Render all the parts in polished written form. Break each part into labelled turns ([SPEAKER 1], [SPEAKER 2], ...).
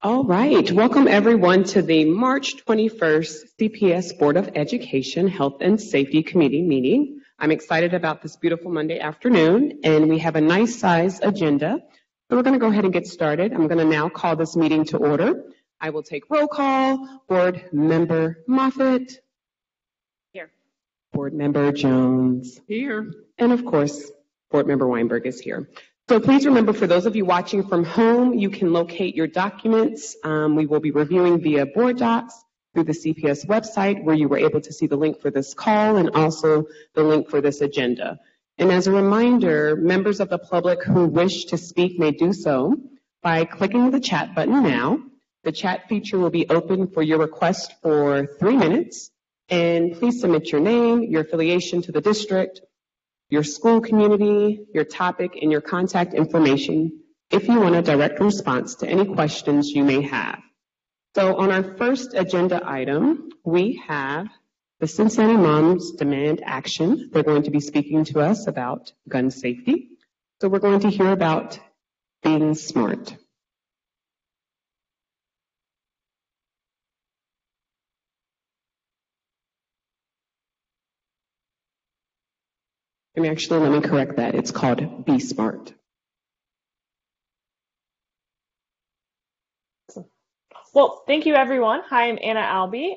[SPEAKER 1] All right, welcome everyone to the March 21st CPS Board of Education Health and Safety Committee meeting. I'm excited about this beautiful Monday afternoon, and we have a nice size agenda. So we're going to go ahead and get started. I'm going to now call this meeting to order. I will take roll call. Board Member Moffitt. Here. Board Member Jones. Here. And of course, Board Member Weinberg is here. So please remember, for those of you watching from home, you can locate your documents. We will be reviewing via board docs through the CPS website, where you were able to see the link for this call and also the link for this agenda. And as a reminder, members of the public who wish to speak may do so by clicking the chat button now. The chat feature will be open for your request for 3 minutes. And please submit your name, your affiliation to the district, your school community, your topic, and your contact information if you want a direct response to any questions you may have. So on our first agenda item, we have the Cincinnati Moms Demand Action. They're going to be speaking to us about gun safety. So we're going to hear about being smart. Let me correct that. It's called Be Smart.
[SPEAKER 2] Well, thank you, everyone. Hi, I'm Anna Albee,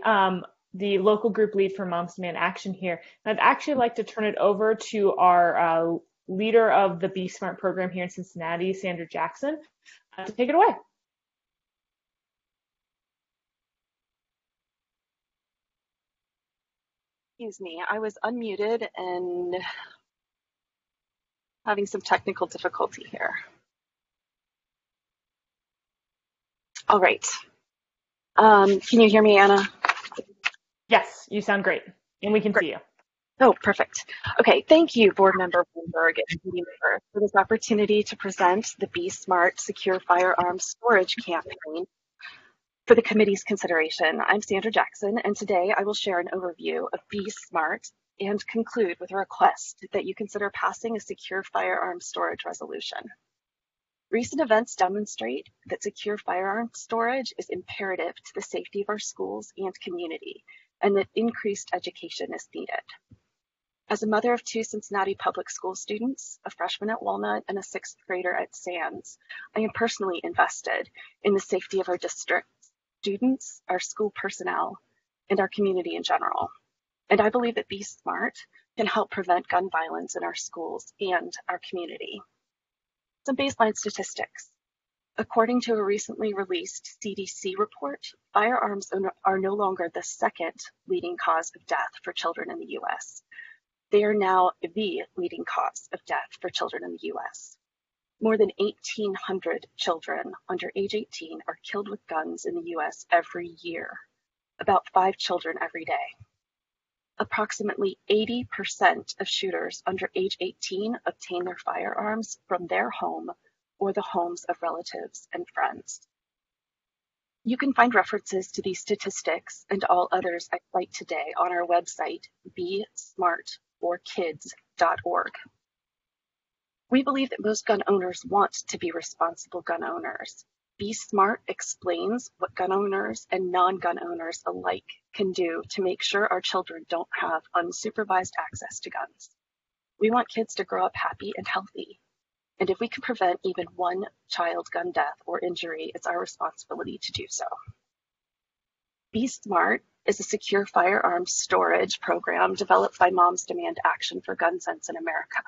[SPEAKER 2] the local group lead for Moms Demand Action here. And I'd actually like to turn it over to our leader of the Be Smart program here in Cincinnati, Sandra Jackson, to take it away.
[SPEAKER 3] Excuse me, I was unmuted and having some technical difficulty here. All right. Can you hear me, Anna?
[SPEAKER 2] Yes, you sound great, and we can see you.
[SPEAKER 3] Oh, perfect. Okay, thank you, Board Member Bloomberg and committee member, for this opportunity to present the Be Smart Secure Firearms Storage Campaign for the committee's consideration. I'm Sandra Jackson, and today I will share an overview of Be Smart and conclude with a request that you consider passing a secure firearms storage resolution. Recent events demonstrate that secure firearms storage is imperative to the safety of our schools and community, and that increased education is needed. As a mother of 2 Cincinnati public school students, a freshman at Walnut and a 6th grader at Sands, I am personally invested in the safety of our district, students, our school personnel, and our community in general. And I believe that Be Smart can help prevent gun violence in our schools and our community. Some baseline statistics. According to a recently released CDC report, firearms are no longer the 2nd leading cause of death for children in the U.S. They are now the leading cause of death for children in the U.S. More than 1,800 children under age 18 are killed with guns in the U.S. every year, about 5 children every day. Approximately 80% of shooters under age 18 obtain their firearms from their home or the homes of relatives and friends. You can find references to these statistics and all others I cite today on our website, besmartforkids.org. We believe that most gun owners want to be responsible gun owners. Be Smart explains what gun owners and non-gun owners alike can do to make sure our children don't have unsupervised access to guns. We want kids to grow up happy and healthy. And if we can prevent even one child gun death or injury, it's our responsibility to do so. Be Smart is a secure firearms storage program developed by Moms Demand Action for Gun Sense in America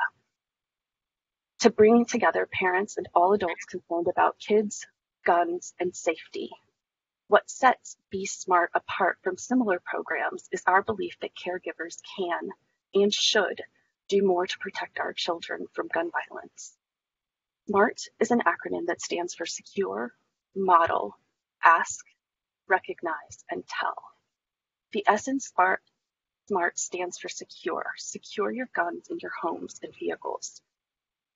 [SPEAKER 3] to bring together parents and all adults concerned about kids, guns, and safety. What sets Be Smart apart from similar programs is our belief that caregivers can and should do more to protect our children from gun violence. SMART is an acronym that stands for Secure, Model, Ask, Recognize, and Tell. The S in SMART stands for secure. Secure your guns in your homes and vehicles.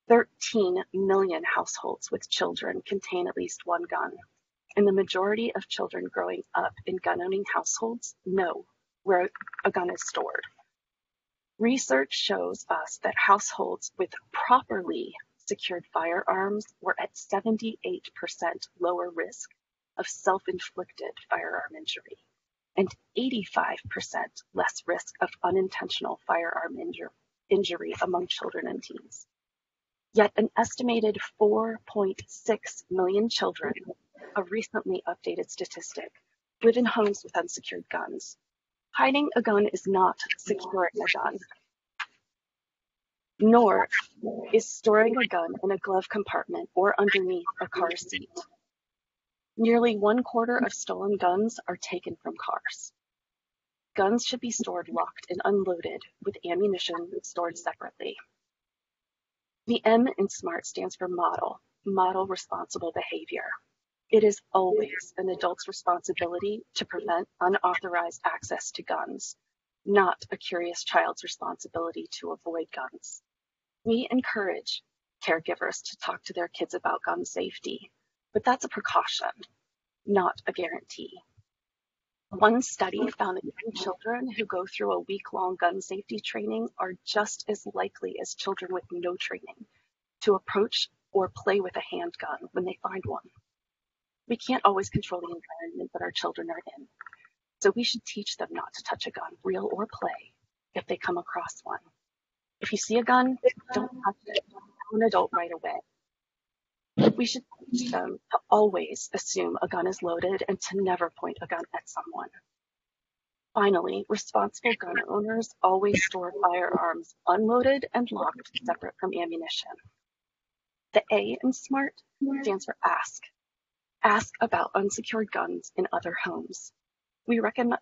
[SPEAKER 3] 13 million households with children contain at least one gun, and the majority of children growing up in gun-owning households know where a gun is stored. Research shows us that households with properly secured firearms were at 78% lower risk of self-inflicted firearm injury and 85% less risk of unintentional firearm injury among children and teens. Yet an estimated 4.6 million children, a recently updated statistic, live in homes with unsecured guns. Hiding a gun is not securing a gun, nor is storing a gun in a glove compartment or underneath a car seat. Nearly 1/4 of stolen guns are taken from cars. Guns should be stored locked and unloaded, with ammunition stored separately. The M in SMART stands for model responsible behavior. It is always an adult's responsibility to prevent unauthorized access to guns, not a curious child's responsibility to avoid guns. We encourage caregivers to talk to their kids about gun safety, but that's a precaution, not a guarantee. One study found that young children who go through a week-long gun safety training are just as likely as children with no training to approach or play with a handgun when they find one. We can't always control the environment that our children are in, so we should teach them not to touch a gun, real or play, if they come across one. If you see a gun, don't touch it. Tell an adult right away. We should teach them to always assume a gun is loaded and to never point a gun at someone. Finally, responsible gun owners always store firearms unloaded and locked separate from ammunition. The A in SMART stands for ask. Ask about unsecured guns in other homes. We recommend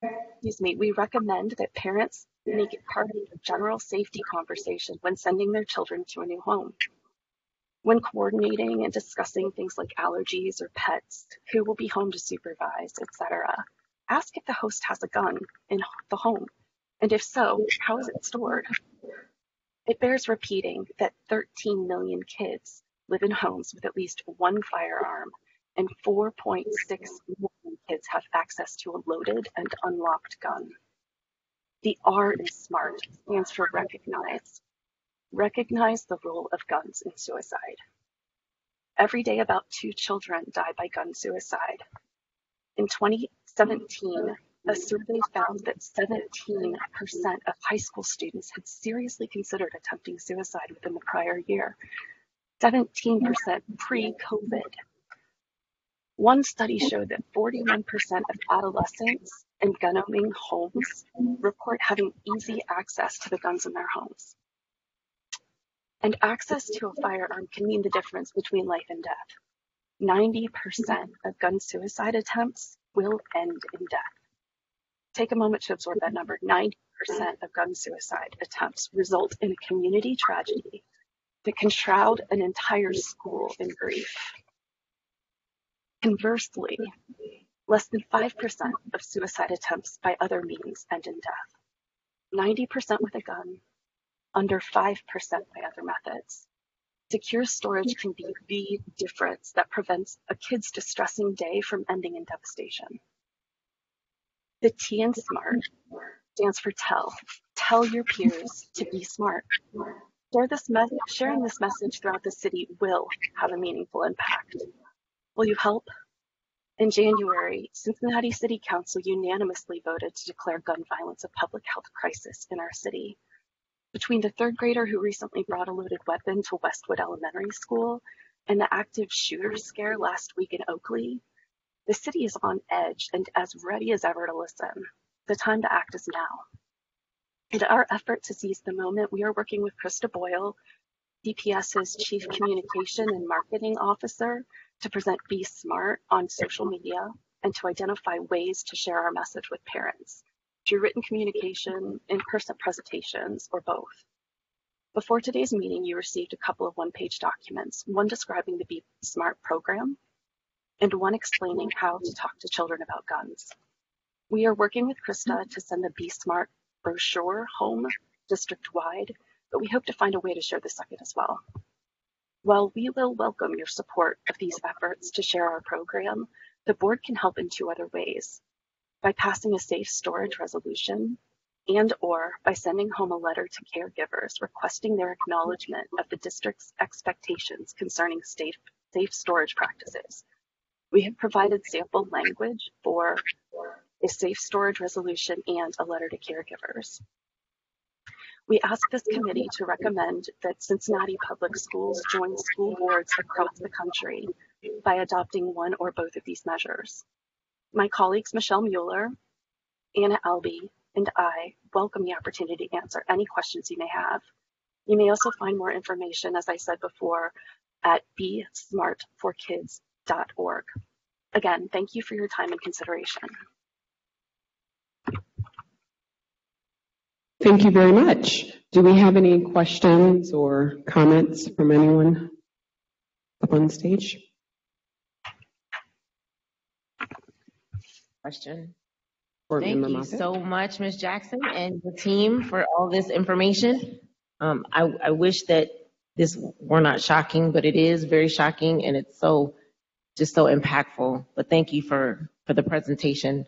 [SPEAKER 3] that parents make it part of the general safety conversation when sending their children to a new home. When coordinating and discussing things like allergies or pets, who will be home to supervise, etc., ask if the host has a gun in the home, and if so, how is it stored? It bears repeating that 13 million kids live in homes with at least one firearm, and 4.6 million kids have access to a loaded and unlocked gun. The R in SMART stands for recognize. Recognize the role of guns in suicide. Every day, about 2 children die by gun suicide. In 2017, a survey found that 17% of high school students had seriously considered attempting suicide within the prior year, 17% pre-COVID. One study showed that 41% of adolescents in gun-owning homes report having easy access to the guns in their homes. And access to a firearm can mean the difference between life and death. 90% of gun suicide attempts will end in death. Take a moment to absorb that number. 90% of gun suicide attempts result in a community tragedy that can shroud an entire school in grief. Conversely, less than 5% of suicide attempts by other means end in death. 90% with a gun, under 5% by other methods. Secure storage can be the difference that prevents a kid's distressing day from ending in devastation. The T in SMART stands for tell. Tell your peers to be smart. Sharing this message throughout the city will have a meaningful impact. Will you help? In January, Cincinnati City Council unanimously voted to declare gun violence a public health crisis in our city. Between the 3rd grader who recently brought a loaded weapon to Westwood Elementary School and the active shooter scare last week in Oakley, the city is on edge and as ready as ever to listen. The time to act is now. In our effort to seize the moment, we are working with Krista Boyle, CPS's Chief Communication and Marketing Officer, to present Be Smart on social media and to identify ways to share our message with parents, through written communication, in-person presentations, or both. Before today's meeting, you received a couple of one-page documents, one describing the Be Smart program and one explaining how to talk to children about guns. We are working with Krista to send the Be Smart brochure home district-wide, but we hope to find a way to share the second as well. While we will welcome your support of these efforts to share our program, the board can help in 2 other ways: by passing a safe storage resolution and/or by sending home a letter to caregivers requesting their acknowledgement of the district's expectations concerning safe storage practices. We have provided sample language for a safe storage resolution and a letter to caregivers. We ask this committee to recommend that Cincinnati Public Schools join school boards across the country by adopting one or both of these measures. My colleagues Michelle Mueller, Anna Albee, and I welcome the opportunity to answer any questions you may have. You may also find more information, as I said before, at besmartforkids.org. Again, thank you for your time and consideration.
[SPEAKER 1] Thank you very much. Do we have any questions or comments from anyone up on stage?
[SPEAKER 4] Question.
[SPEAKER 1] Board
[SPEAKER 4] Thank
[SPEAKER 1] Member
[SPEAKER 4] you
[SPEAKER 1] Moffitt?
[SPEAKER 4] so much, Ms. Jackson and the team for all this information. I wish that this were not shocking, but it is very shocking and it's just so impactful. But thank you for the presentation.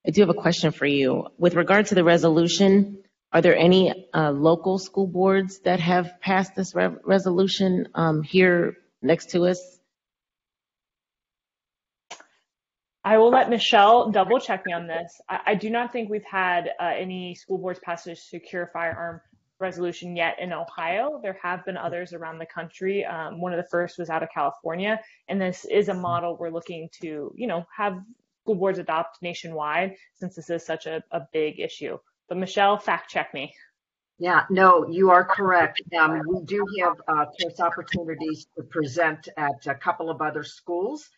[SPEAKER 4] I do have a question for you. With regard to the resolution, are there any local school boards that have passed this resolution here next to us?
[SPEAKER 2] I will let Michelle double check me on this. I do not think we've had any school boards pass a secure firearm resolution yet in Ohio. There have been others around the country. One of the first was out of California, and this is a model we're looking to, have school boards adopt nationwide since this is such a big issue. But Michelle, fact check me.
[SPEAKER 5] Yeah, no, you are correct. We do have choice opportunities to present at a couple of other schools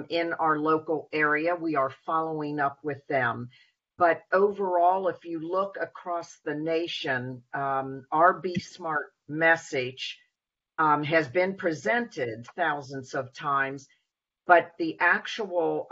[SPEAKER 5] in our local area. We are following up with them. But overall, if you look across the nation, our Be Smart message has been presented thousands of times, but the actual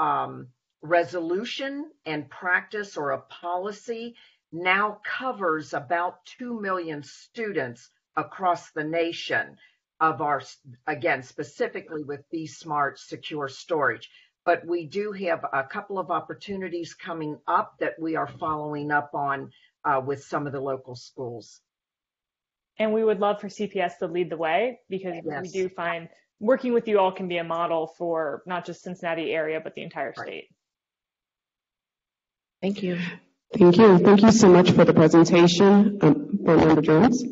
[SPEAKER 5] resolution and practice or a policy now covers about 2 million students across the nation of our, again, specifically with Be Smart Secure Storage. But we do have a couple of opportunities coming up that we are following up on with some of the local schools.
[SPEAKER 2] And we would love for CPS to lead the way because
[SPEAKER 5] Yes.
[SPEAKER 2] we do find working with you all can be a model for not just Cincinnati area, but the entire state.
[SPEAKER 4] Thank you.
[SPEAKER 1] Thank you. Thank you so much for the presentation. Board Member Jones?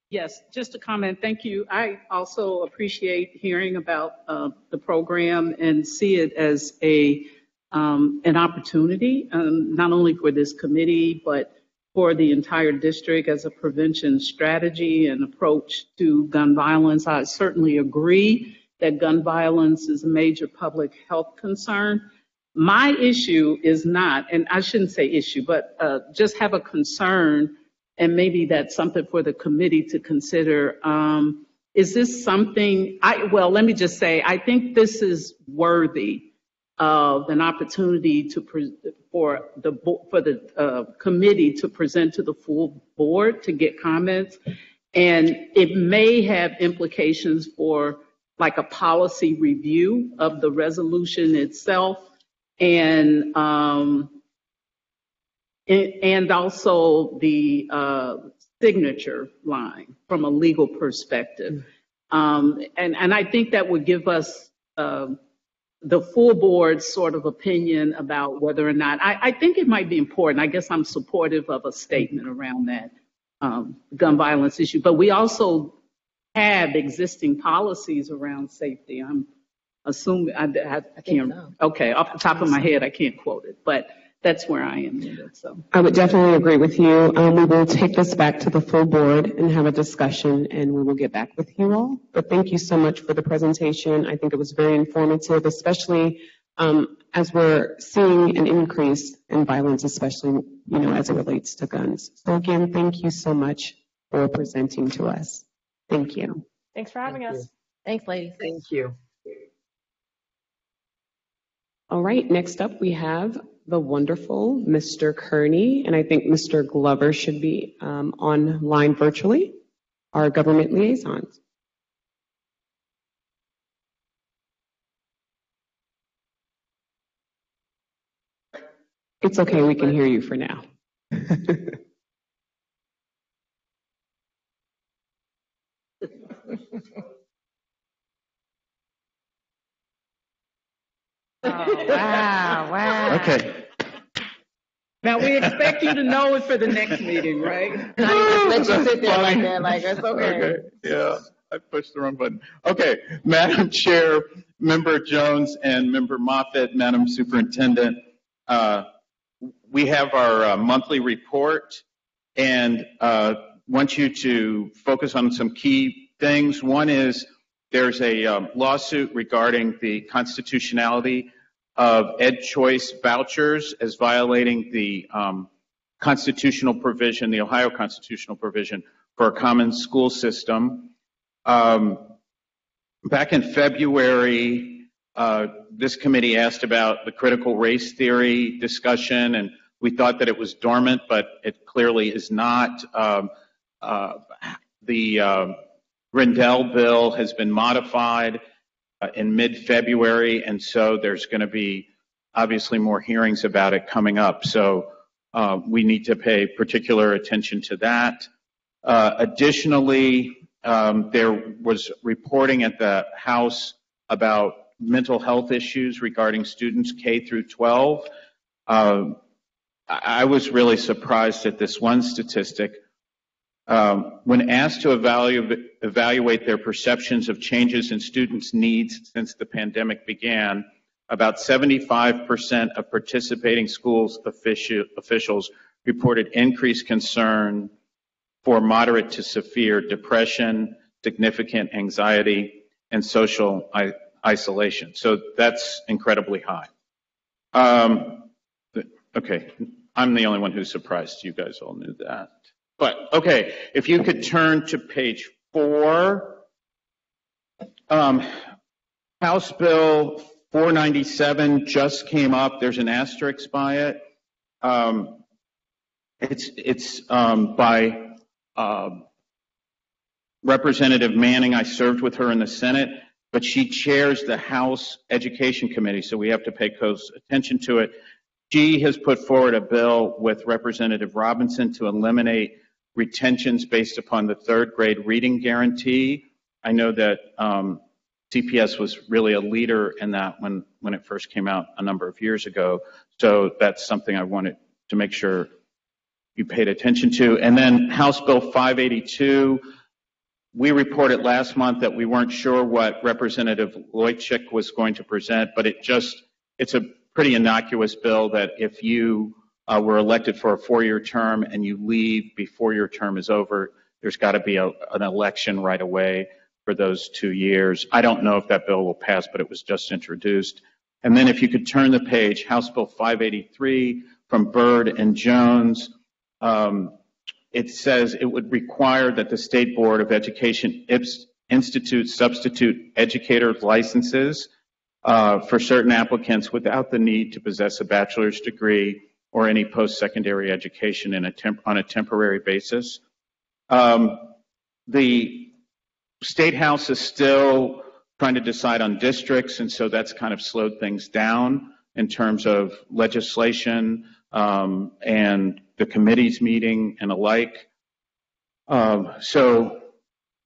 [SPEAKER 6] Yes, just a comment. Thank you. I also appreciate hearing about the program and see it as an opportunity, not only for this committee, but for the entire district as a prevention strategy and approach to gun violence. I certainly agree that gun violence is a major public health concern. My issue is not, and I shouldn't say issue, but just have a concern, and maybe that's something for the committee to consider. Is this something, well, let me just say, I think this is worthy of an opportunity for the committee to present to the full board to get comments. And it may have implications for like a policy review of the resolution itself. And also the signature line from a legal perspective. And I think that would give us the full board sort of opinion about whether or not, I think it might be important. I guess I'm supportive of a statement around that gun violence issue. But we also have existing policies around safety. I'm assuming, I can't, okay, off the top of my head, I can't quote it, but that's where I am with it. So
[SPEAKER 1] I would definitely agree with you. We will take this back to the full board and have a discussion, and we will get back with you all. But thank you so much for the presentation. I think it was very informative, especially as we're seeing an increase in violence, especially, as it relates to guns. So again, thank you so much for presenting to us. Thank you.
[SPEAKER 2] Thanks for having us.
[SPEAKER 4] Thanks, ladies.
[SPEAKER 5] Thank you.
[SPEAKER 1] All right, next up we have the wonderful Mr. Kearney, and I think Mr. Glover should be online virtually, our government liaisons. It's okay, we can hear you for now.
[SPEAKER 4] Wow.
[SPEAKER 7] Okay.
[SPEAKER 6] Now, we expect you to know it for the next meeting, right?
[SPEAKER 4] Not even let you sit there like that, like, that's okay.
[SPEAKER 7] Okay, yeah, I pushed the wrong button. Okay, Madam Chair, Member Jones, and Member Moffitt, Madam Superintendent, we have our monthly report, and want you to focus on some key things. One is there's a lawsuit regarding the constitutionality of Ed Choice vouchers as violating the constitutional provision, the Ohio constitutional provision for a common school system. Back in February, this committee asked about the critical race theory discussion, and we thought that it was dormant, but it clearly is not. The Rendell bill has been modified in mid-February, and so there's going to be obviously more hearings about it coming up. So we need to pay particular attention to that. Additionally, there was reporting at the House about mental health issues regarding students K through 12. I was really surprised at this one statistic. When asked to evaluate their perceptions of changes in students' needs since the pandemic began, about 75% of participating schools officials reported increased concern for moderate to severe depression, significant anxiety, and social isolation. So that's incredibly high. Okay, I'm the only one who's surprised. You guys all knew that. But, okay, if you could turn to page 4. House Bill 497 just came up. There's an asterisk by it. It's by Representative Manning. I served with her in the Senate, but she chairs the House Education Committee, so we have to pay close attention to it. She has put forward a bill with Representative Robinson to eliminate retentions based upon the third grade reading guarantee. I know that CPS was really a leader in that when it first came out a number of years ago. So that's something I wanted to make sure you paid attention to. And then House Bill 582, we reported last month that we weren't sure what Representative Loychik was going to present, but it's a pretty innocuous bill that if you were elected for a 4-year term and you leave before your term is over, there's got to be an election right away for those 2 years. I don't know if that bill will pass, but it was just introduced. And then if you could turn the page, House Bill 583 from Byrd and Jones, it says it would require that the State Board of Education institute substitute educator licenses for certain applicants without the need to possess a bachelor's degree or any post-secondary education on a temporary basis. The State House is still trying to decide on districts, and so that's kind of slowed things down in terms of legislation and the committees meeting and alike. So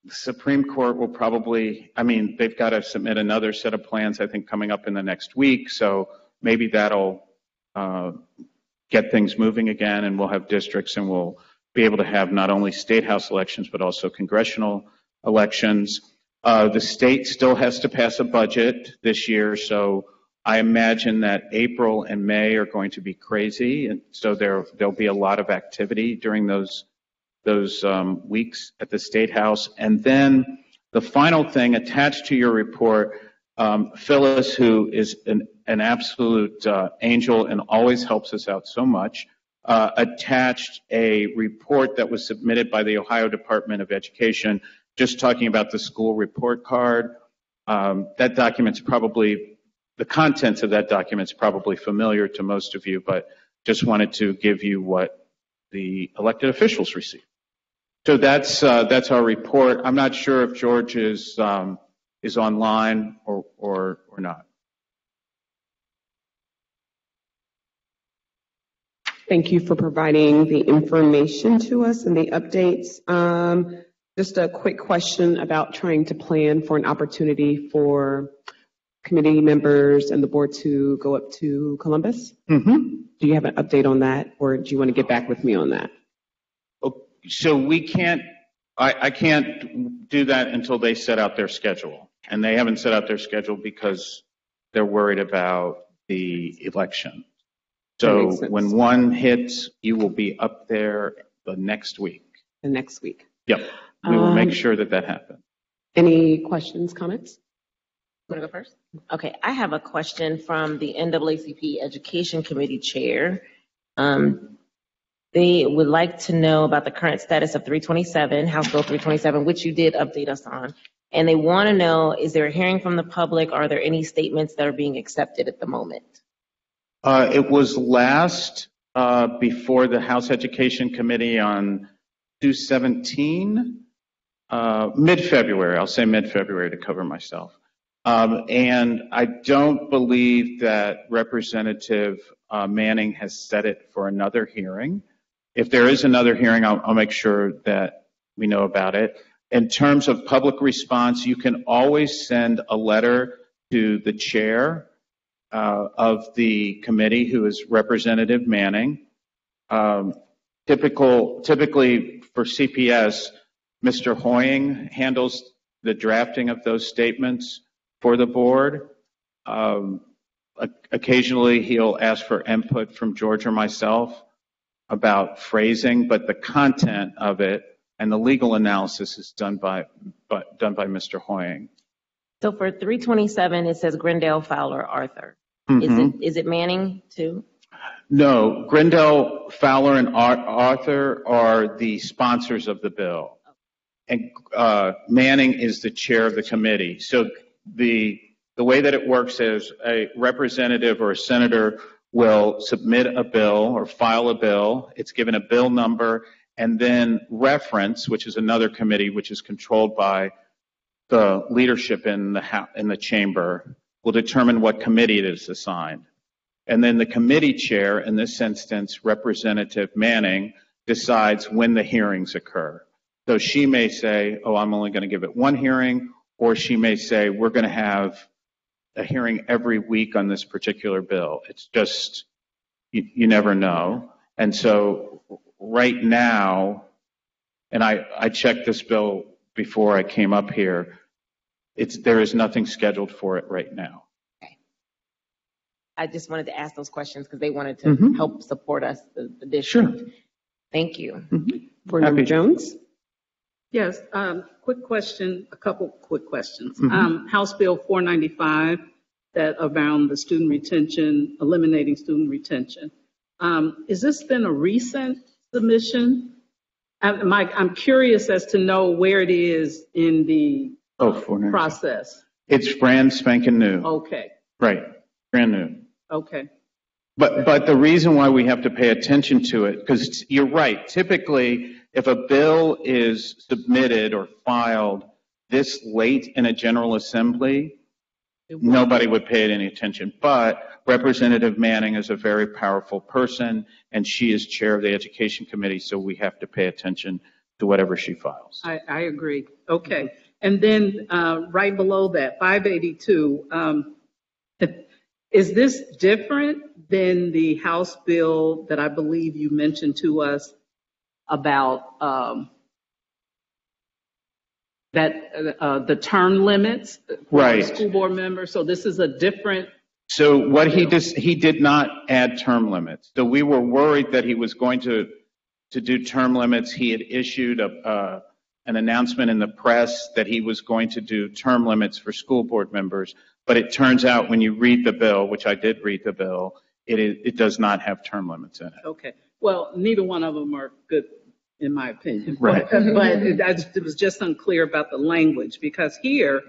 [SPEAKER 7] the Supreme Court will probably, they've got to submit another set of plans, I think, coming up in the next week. So maybe that'll get things moving again, and we'll have districts, and we'll be able to have not only state house elections, but also congressional elections. The state still has to pass a budget this year, so I imagine that April and May are going to be crazy, and so there'll be a lot of activity during those weeks at the State House. And then the final thing attached to your report, Phyllis, who is an absolute angel and always helps us out so much, attached a report that was submitted by the Ohio Department of Education, just talking about the school report card. That document's probably, the contents of that document's probably familiar to most of you, but just wanted to give you what the elected officials received. So that's our report. I'm not sure if George is online or not.
[SPEAKER 1] Thank you for providing the information to us and the updates. Just a quick question about trying to plan for an opportunity for committee members and the board to go up to Columbus.
[SPEAKER 7] Mm-hmm.
[SPEAKER 1] Do you have an update on that, or do you want to get back with me on that?
[SPEAKER 7] So we can't, I can't do that until they set out their schedule. And they haven't set out their schedule because they're worried about the election. So when one hits, you will be up there the next week.
[SPEAKER 1] The next week.
[SPEAKER 7] Yep. We will make sure that that happens.
[SPEAKER 1] Any questions, comments?
[SPEAKER 4] Want to go first? Okay, I have a question from the NAACP Education Committee Chair. They would like to know about the current status of 327, House Bill 327, which you did update us on. And they want to know, is there a hearing from the public? Are there any statements that are being accepted at the moment?
[SPEAKER 7] It was last before the House Education Committee on 217, mid-February. I'll say mid-February to cover myself. And I don't believe that Representative Manning has set it for another hearing. If there is another hearing, I'll make sure that we know about it. In terms of public response, you can always send a letter to the chair of the committee, who is Representative Manning. Typically for CPS, Mr. Hoying handles the drafting of those statements for the board. Occasionally, he'll ask for input from George or myself about phrasing, but the content of it and the legal analysis is done by Mr. Hoying.
[SPEAKER 4] So for 327, it says Grindell, Fowler, Arthur.
[SPEAKER 7] Mm-hmm.
[SPEAKER 4] Is it Manning too?
[SPEAKER 7] No, Grindell, Fowler, and Arthur are the sponsors of the bill. And Manning is the chair of the committee. So the way that it works is a representative or a senator will submit a bill or file a bill. It's given a bill number, and then reference, which is another committee which is controlled by the leadership in the chamber, will determine what committee it is assigned. And then the committee chair, in this instance, Representative Manning, decides when the hearings occur. So she may say, oh, I'm only going to give it one hearing, or she may say, we're going to have a hearing every week on this particular bill. It's just, you never know. And so right now, and I checked this bill before I came up here, there is nothing scheduled for it right now.
[SPEAKER 4] Okay. I just wanted to ask those questions because they wanted to help support us, the district.
[SPEAKER 7] Sure.
[SPEAKER 4] Thank you.
[SPEAKER 1] Board Member Jones?
[SPEAKER 6] Yes, quick question, a couple quick questions. House Bill 495, that around the student retention, eliminating student retention. Is this been a recent submission? I'm curious as to know where it is in the process.
[SPEAKER 7] It's brand spanking new.
[SPEAKER 6] Okay.
[SPEAKER 7] Right, brand new.
[SPEAKER 6] Okay.
[SPEAKER 7] But the reason why we have to pay attention to it, because you're right, typically if a bill is submitted or filed this late in a General Assembly, nobody would pay it any attention. But Representative Manning is a very powerful person, and she is chair of the Education Committee, so we have to pay attention to whatever she files.
[SPEAKER 6] I agree. Okay. And then right below that, 582, is this different than the House bill that I believe you mentioned to us about the term limits for school board members? So this is a different.
[SPEAKER 7] So what he did not add term limits. So we were worried that he was going to do term limits. He had issued an announcement in the press that he was going to do term limits for school board members. But it turns out when you read the bill, which I did read the bill, it does not have term limits in it.
[SPEAKER 6] Okay. Well, neither one of them are good, in my opinion.
[SPEAKER 7] Right.
[SPEAKER 6] But it was just unclear about the language, because here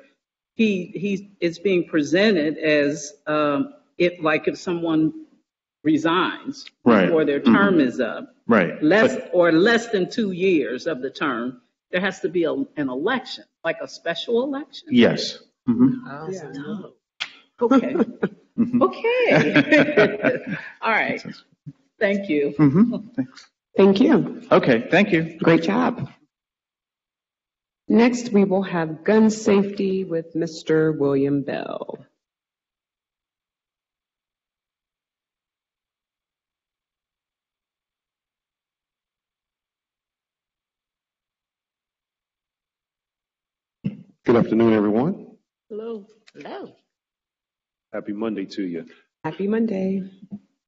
[SPEAKER 6] it's being presented as if someone resigns before their term is up, less than 2 years of the term, there has to be an election, like a special election.
[SPEAKER 7] Yes.
[SPEAKER 6] Okay. Okay. All right. Thank you.
[SPEAKER 7] Thanks.
[SPEAKER 1] Thank you.
[SPEAKER 7] Okay, thank you.
[SPEAKER 1] Great job. Next, we will have gun safety with Mr. William Bell.
[SPEAKER 8] Good afternoon, everyone.
[SPEAKER 6] Hello.
[SPEAKER 4] Hello.
[SPEAKER 8] Happy Monday to you.
[SPEAKER 1] Happy Monday.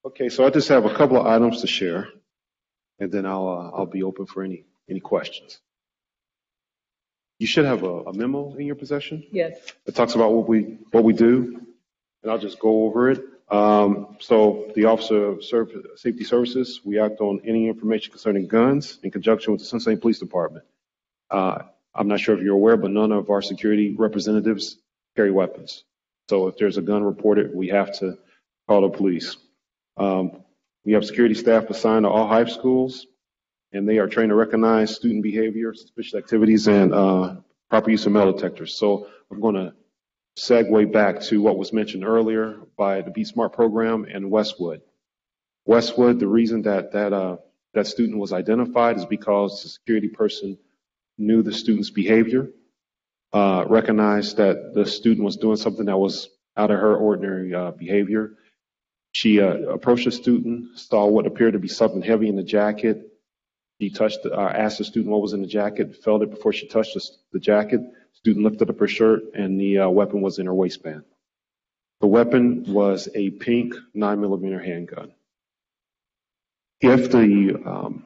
[SPEAKER 8] Okay, so I just have a couple of items to share, and then I'll be open for any questions. You should have a memo in your possession.
[SPEAKER 6] Yes.
[SPEAKER 8] It talks about what we do, and I'll just go over it. So the Officer of Safety Services, we act on any information concerning guns in conjunction with the Cincinnati Police Department. I'm not sure if you're aware, but none of our security representatives carry weapons. So if there's a gun reported, we have to call the police. We have security staff assigned to all high schools, and they are trained to recognize student behavior, suspicious activities, and proper use of metal detectors. So I'm going to segue back to what was mentioned earlier by the Be Smart program and Westwood. Westwood, the reason that student was identified is because the security person knew the student's behavior, recognized that the student was doing something that was out of her ordinary behavior. She approached the student, saw what appeared to be something heavy in the jacket. She asked the student what was in the jacket, felt it before she touched the jacket. Student lifted up her shirt, and the weapon was in her waistband. The weapon was a pink 9mm handgun. If the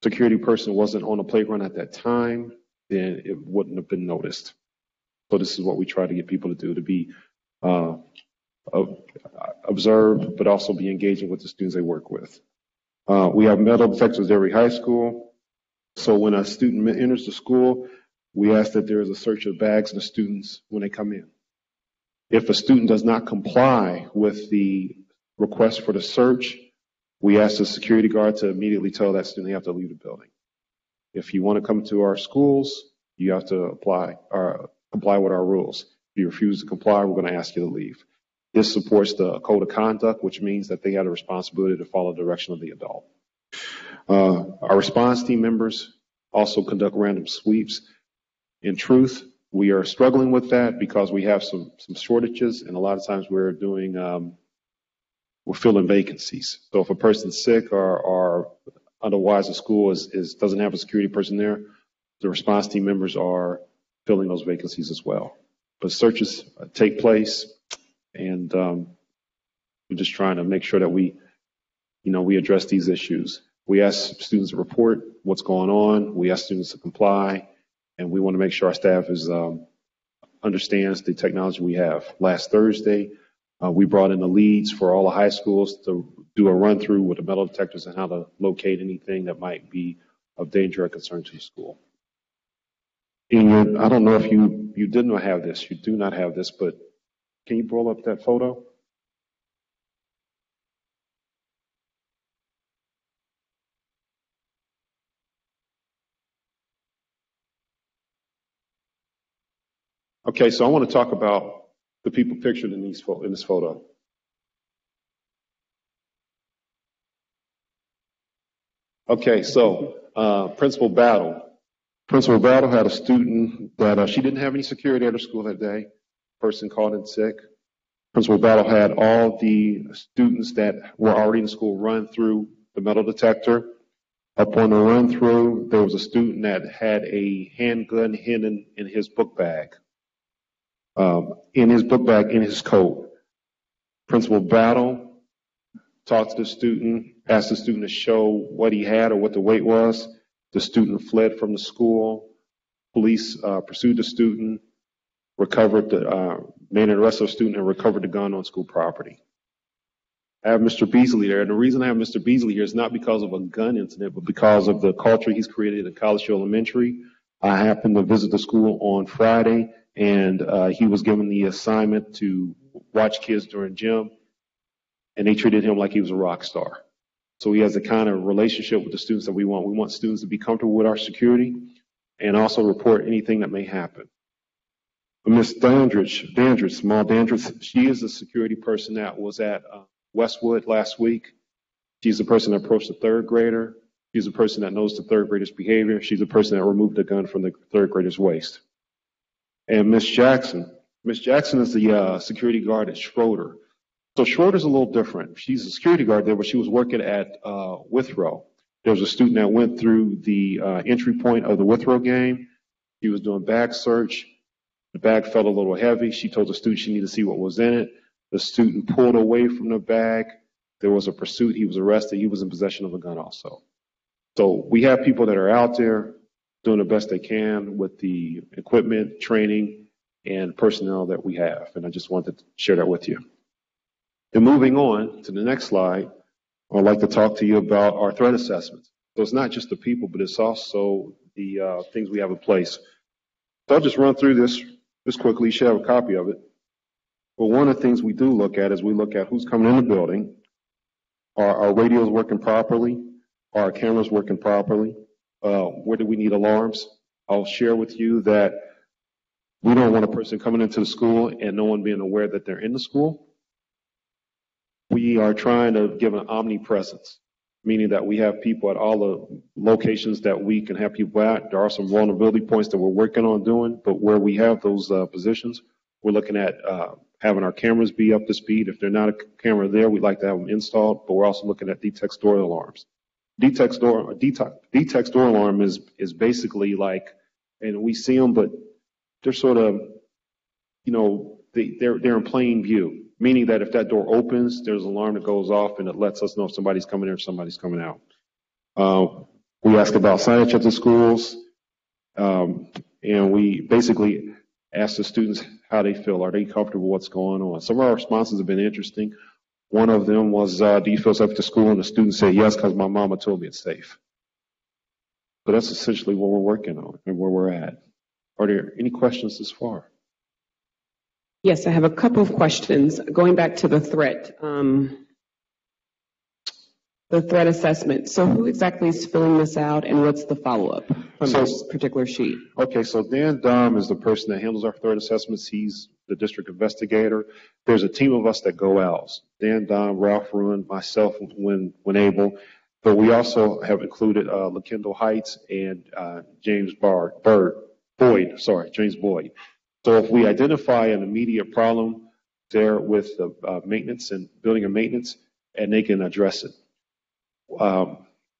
[SPEAKER 8] security person wasn't on the playground at that time, then it wouldn't have been noticed. So this is what we try to get people to do, to be observed, but also be engaging with the students they work with. We have metal detectors at every high school. So when a student enters the school, we ask that there is a search of bags of the students when they come in. If a student does not comply with the request for the search, we ask the security guard to immediately tell that student they have to leave the building. If you want to come to our schools, you have to comply with our rules. If you refuse to comply, we're going to ask you to leave. This supports the code of conduct, which means that they have a responsibility to follow the direction of the adult. Our response team members also conduct random sweeps. In truth, we are struggling with that because we have some shortages, and a lot of times we're filling vacancies. So if a person's sick or otherwise the school doesn't have a security person there, the response team members are filling those vacancies as well. But searches take place, and we're just trying to make sure that we address these issues. We ask students to report what's going on. We ask students to comply, and we want to make sure our staff understands the technology we have. Last Thursday, we brought in the leads for all the high schools to do a run through with the metal detectors and how to locate anything that might be of danger or concern to the school. And I don't know if you did not have this. You do not have this, but can you pull up that photo? Okay, so I want to talk about the people pictured in this photo. Okay, so Principal Battle. Principal Battle had a student that she didn't have any security at her school that day. Person called in sick. Principal Battle had all the students that were already in school run through the metal detector. Upon the run through, there was a student that had a handgun hidden in his book bag. In his coat. Principal Battle talked to the student, asked the student to show what he had or what the weight was. The student fled from the school. Police pursued the recovered made an arrest of the student and recovered the gun on school property. I have Mr. Beasley there, and the reason I have Mr. Beasley here is not because of a gun incident, but because of the culture he's created at College Hill Elementary. I happened to visit the school on Friday, and he was given the assignment to watch kids during gym, and they treated him like he was a rock star. So he has the kind of relationship with the students that we want. We want students to be comfortable with our security and also report anything that may happen. Miss Dandridge, Small Dandridge, she is the security person that was at Westwood last week. She's the person that approached the third grader. She's the person that knows the third grader's behavior. She's the person that removed the gun from the third grader's waist. And Miss Jackson is the security guard at Schroeder. So Schroeder's a little different. She's a security guard there, but she was working at Withrow. There was a student that went through the entry point of the Withrow game. He was doing bag search. The bag felt a little heavy. She told the student she needed to see what was in it. The student pulled away from the bag. There was a pursuit. He was arrested. He was in possession of a gun also. So we have people that are out there doing the best they can with the equipment, training, and personnel that we have. And I just wanted to share that with you. And moving on to the next slide, I'd like to talk to you about our threat assessments. So it's not just the people, but it's also the things we have in place. So I'll just run through this quickly. You should have a copy of it. But one of the things we do look at is we look at who's coming in the building. Are our radios working properly? Are our cameras working properly? Where do we need alarms? I'll share with you that we don't want a person coming into the school and no one being aware that they're in the school. We are trying to give an omnipresence, meaning that we have people at all the locations that we can have people at. There are some vulnerability points that we're working on doing, but where we have those positions, we're looking at having our cameras be up to speed. If they're not a camera there, we'd like to have them installed, but we're also looking at detect door alarms. Detect door alarm is basically like, and we see them, but they're sort of, they're in plain view. Meaning that if that door opens, there's an alarm that goes off and it lets us know if somebody's coming in or somebody's coming out. We ask about signage at the schools, and we basically ask the students how they feel. Are they comfortable with what's going on? Some of our responses have been interesting. One of them was, do you feel safe at the school? And the student said, yes, because my mama told me it's safe. So that's essentially what we're working on and where we're at. Are there any questions this far?
[SPEAKER 1] Yes, I have a couple of questions. Going back to the threat assessment. So who exactly is filling this out and what's the follow-up from this particular sheet?
[SPEAKER 8] Okay, so Dan Dom is the person that handles our threat assessments. He's the district investigator. There's a team of us that go out. Dan Dom, Ralph Ruin, myself when able. But we also have included LaKendall Heights and James Boyd. So if we identify an immediate problem there with the maintenance and building and maintenance, and they can address it.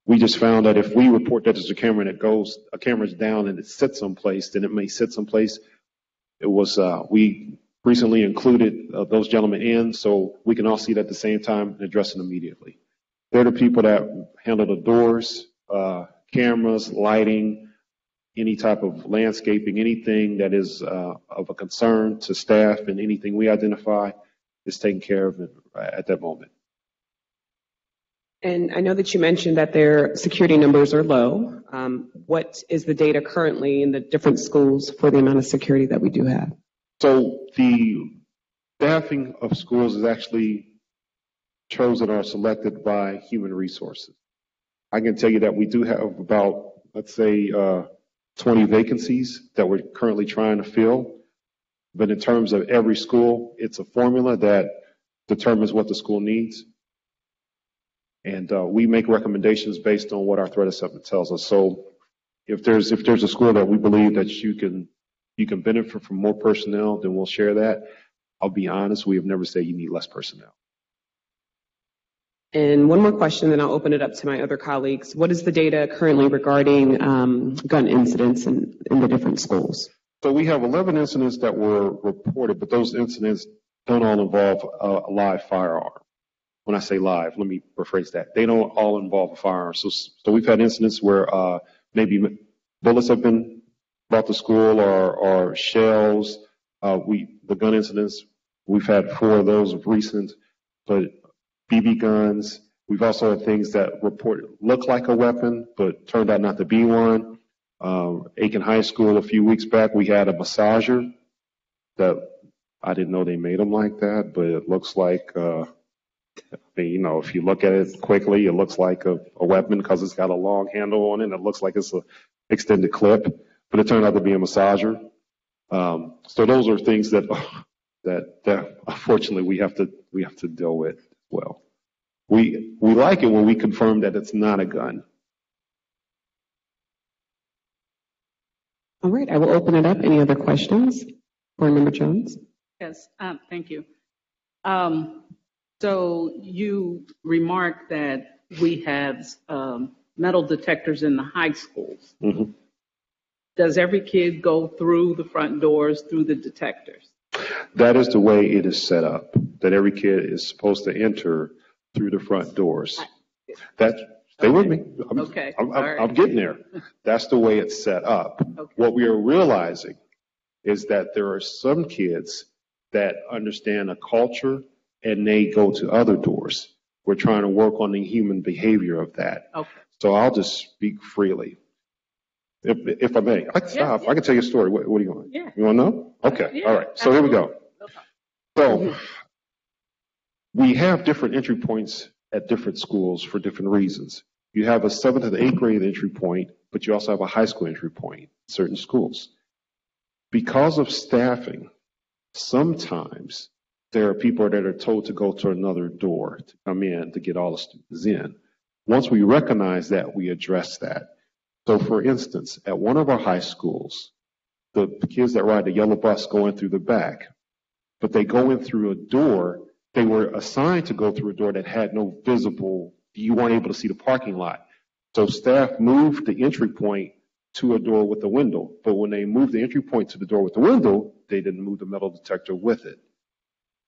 [SPEAKER 8] We just found that if we report that there's a camera's down and it sits someplace, then it may sit someplace. It was, we recently included those gentlemen in so we can all see it at the same time and address it immediately. They're the people that handle the doors, cameras, lighting, any type of landscaping, anything that is of a concern to staff and anything we identify is taken care of at that moment.
[SPEAKER 1] And I know that you mentioned that their security numbers are low. What is the data currently in the different schools for the amount of security that we do have?
[SPEAKER 8] So the staffing of schools is actually chosen or selected by human resources. I can tell you that we do have about, let's say, 20 vacancies that we're currently trying to fill. But in terms of every school, it's a formula that determines what the school needs. And we make recommendations based on what our threat assessment tells us. So if there's a school that we believe that you can benefit from more personnel, then we'll share that. I'll be honest, we have never said you need less personnel.
[SPEAKER 1] And one more question, then I'll open it up to my other colleagues. What is the data currently regarding gun incidents in the different schools?
[SPEAKER 8] So we have 11 incidents that were reported, but those incidents don't all involve a live firearm. When I say live, let me rephrase that. They don't all involve a firearm. So we've had incidents where maybe bullets have been brought to school or shells. The gun incidents, we've had 4 of those recent, but BB guns. We've also had things that look like a weapon, but turned out not to be one. Aiken High School a few weeks back, we had a massager that I didn't know they made them like that, but it looks like, if you look at it quickly, it looks like a weapon because it's got a long handle on it. It looks like it's an extended clip, but it turned out to be a massager. So those are things that unfortunately we have to deal with as well. We like it when we confirm that it's not a gun.
[SPEAKER 1] All right, I will open it up. Any other questions? Board Member Jones?
[SPEAKER 6] Yes, thank you. So you remarked that we have metal detectors in the high schools.
[SPEAKER 8] Mm-hmm.
[SPEAKER 6] Does every kid go through the front doors through the detectors?
[SPEAKER 8] That is the way it is set up, that every kid is supposed to enter through the front doors. Stay with me. I'm getting there. That's the way it's set up.
[SPEAKER 6] Okay.
[SPEAKER 8] What we are realizing is that there are some kids that understand a culture and they go to other doors. We're trying to work on the human behavior of that.
[SPEAKER 6] Okay.
[SPEAKER 8] So I'll just speak freely. If I may, I can stop.
[SPEAKER 6] Yeah.
[SPEAKER 8] I can tell you a story. What are you going?
[SPEAKER 6] Yeah.
[SPEAKER 8] You want to know? Okay.
[SPEAKER 6] Yeah,
[SPEAKER 8] All right. So here we go.
[SPEAKER 6] No problem.
[SPEAKER 8] So we have different entry points at different schools for different reasons. You have a 7th to the 8th grade entry point, but you also have a high school entry point in certain schools. Because of staffing, sometimes there are people that are told to go to another door to come in to get all the students in. Once we recognize that, we address that. So for instance, at one of our high schools, the kids that ride the yellow bus go in through the back, but they go in through a door. They were assigned to go through a door that had no visible, you weren't able to see the parking lot. So staff moved the entry point to a door with a window. But when they moved the entry point to the door with the window, they didn't move the metal detector with it.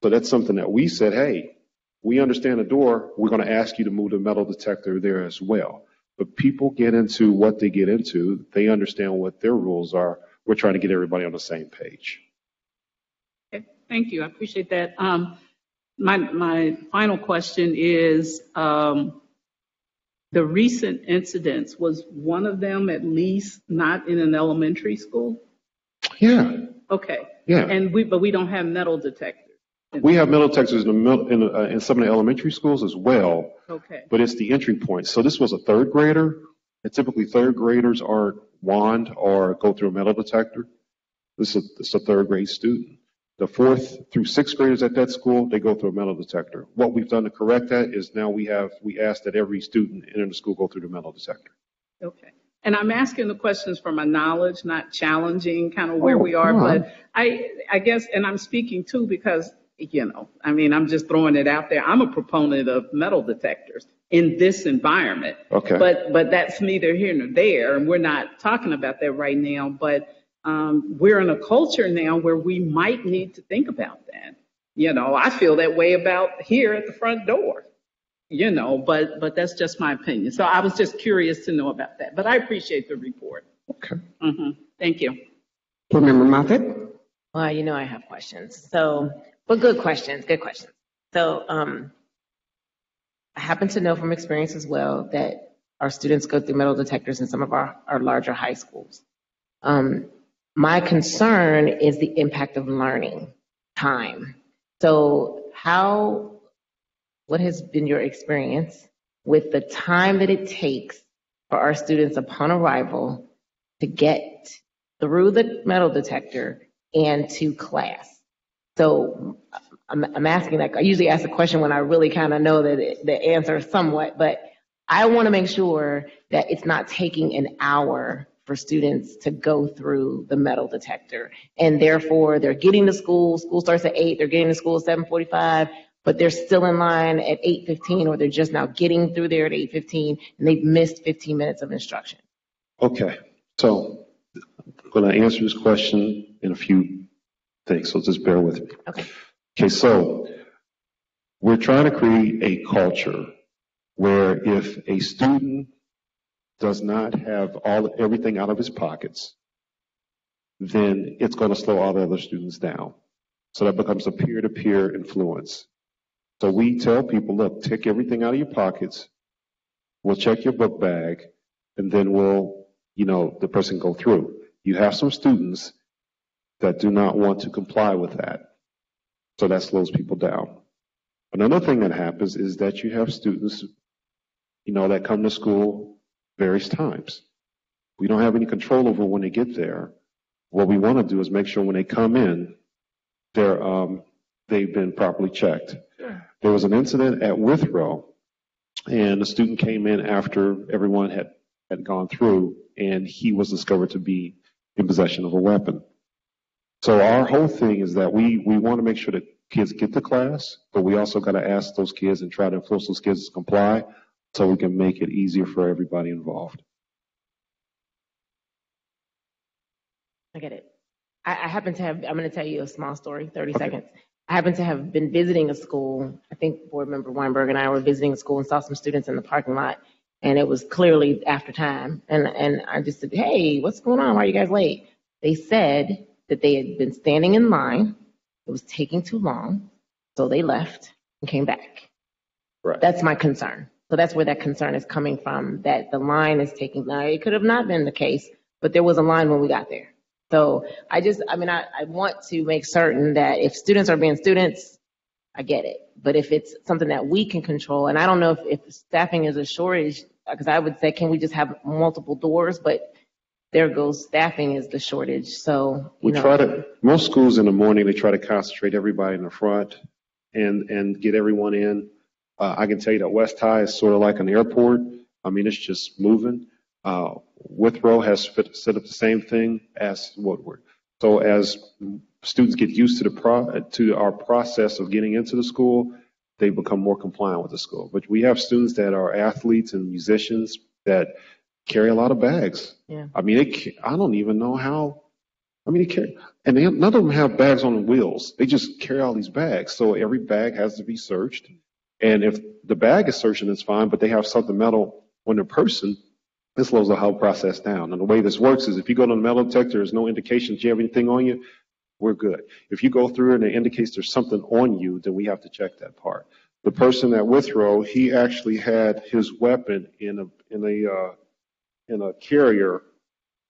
[SPEAKER 8] So that's something that we said, hey, we understand the door. We're going to ask you to move the metal detector there as well. But people get into what they get into. They understand what their rules are. We're trying to get everybody on the same page.
[SPEAKER 6] Okay, thank you. I appreciate that. My final question is, the recent incidents, was one of them at least not in an elementary school?
[SPEAKER 8] Yeah.
[SPEAKER 6] Okay.
[SPEAKER 8] Yeah.
[SPEAKER 6] But we don't have metal detectors.
[SPEAKER 8] We have metal detectors in some of the elementary schools as well.
[SPEAKER 6] Okay.
[SPEAKER 8] But it's the entry point. So this was a 3rd grader, and typically 3rd graders aren't wand or go through a metal detector. This is a 3rd grade student. The 4th through 6th graders at that school, they go through a metal detector. What we've done to correct that is now we ask that every student entering the school go through the metal detector.
[SPEAKER 6] Okay. And I'm asking the questions for my knowledge, not challenging kind of where we are. But I guess, and I'm speaking too because, I'm just throwing it out there. I'm a proponent of metal detectors in this environment.
[SPEAKER 8] Okay.
[SPEAKER 6] But that's neither here nor there, and we're not talking about that right now. But we're in a culture now where we might need to think about that. I feel that way about here at the front door. But that's just my opinion. So I was just curious to know about that. But I appreciate the report.
[SPEAKER 8] Okay.
[SPEAKER 6] Thank you.
[SPEAKER 1] Board Member Moffitt?
[SPEAKER 4] Well, I have questions. But good questions. So I happen to know from experience as well that our students go through metal detectors in some of our larger high schools. My concern is the impact of learning time. So what has been your experience with the time that it takes for our students upon arrival to get through the metal detector and to class? So I'm asking that. I usually ask the question when I really kind of know that the answer somewhat, but I want to make sure that it's not taking an hour for students to go through the metal detector. And therefore, they're getting to school. School starts at 8. They're getting to school at 7:45, but they're still in line at 8:15, or they're just now getting through there at 8:15, and they've missed 15 minutes of instruction.
[SPEAKER 8] Okay. So I'm going to answer this question in a few things, so just bear with me. Okay, so we're trying to create a culture where if a student does not have everything out of his pockets, then it's going to slow all the other students down. So that becomes a peer-to-peer influence. So we tell people, look, take everything out of your pockets, we'll check your book bag, and then the person go through. You have some students that do not want to comply with that. So that slows people down. Another thing that happens is that you have students, that come to school various times. We don't have any control over when they get there. What we want to do is make sure when they come in, they've been properly checked. There was an incident at Withrow And the student came in after everyone had gone through, and he was discovered to be in possession of a weapon. So our whole thing is that we want to make sure that kids get to class, but we also got to ask those kids and try to force those kids to comply so we can make it easier for everybody involved.
[SPEAKER 4] I get it. I happen to have, I'm going to tell you a small story, 30 seconds. I happen to have been visiting a school. I think Board Member Weinberg and I were visiting a school and saw some students in the parking lot, and it was clearly after time. And I just said, hey, what's going on? Why are you guys late? They said that they had been standing in line. It was taking too long, so they left and came back.
[SPEAKER 8] Right.
[SPEAKER 4] That's my concern. So that's where that concern is coming from, that the line is taking, now it could have not been the case, but there was a line when we got there. So I want to make certain that if students are being students, I get it. But if it's something that we can control, and I don't know if staffing is a shortage, because I would say, can we just have multiple doors? But there goes staffing is the shortage. So,
[SPEAKER 8] most schools in the morning, they try to concentrate everybody in the front and get everyone in. I can tell you that West High is sort of like an airport. I mean, it's just moving. Withrow has set up the same thing as Woodward. So as students get used to our process of getting into the school, they become more compliant with the school. But we have students that are athletes and musicians that carry a lot of bags.
[SPEAKER 4] Yeah.
[SPEAKER 8] I mean, I don't even know how. I mean, they carry, and none of them have bags on the wheels. They just carry all these bags. So every bag has to be searched. And if the bag is searched, it's fine, but they have something metal on their person, this slows the whole process down. And the way this works is if you go to the metal detector, there's no indication that you have anything on you, we're good. If you go through and it indicates there's something on you, then we have to check that part. The person at Withrow, he actually had his weapon in a carrier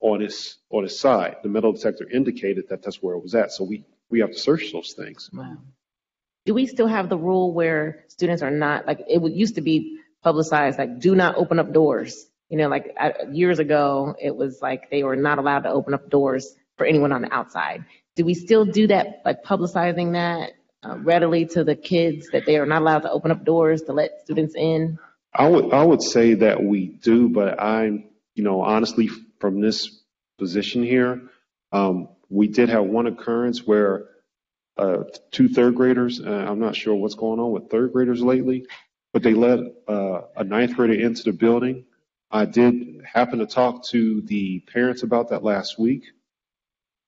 [SPEAKER 8] on his side. The metal detector indicated that that's where it was at. So we have to search those things.
[SPEAKER 4] Wow. Do we still have the rule where students are not, like it used to be publicized, like do not open up doors? Years ago, it was like they were not allowed to open up doors for anyone on the outside. Do we still do that, like publicizing that readily to the kids that they are not allowed to open up doors to let students in?
[SPEAKER 8] I would say that we do, but I'm, honestly, from this position here, we did have one occurrence where 2 third graders, I'm not sure what's going on with third graders lately, but they let a 9th grader into the building. I did happen to talk to the parents about that last week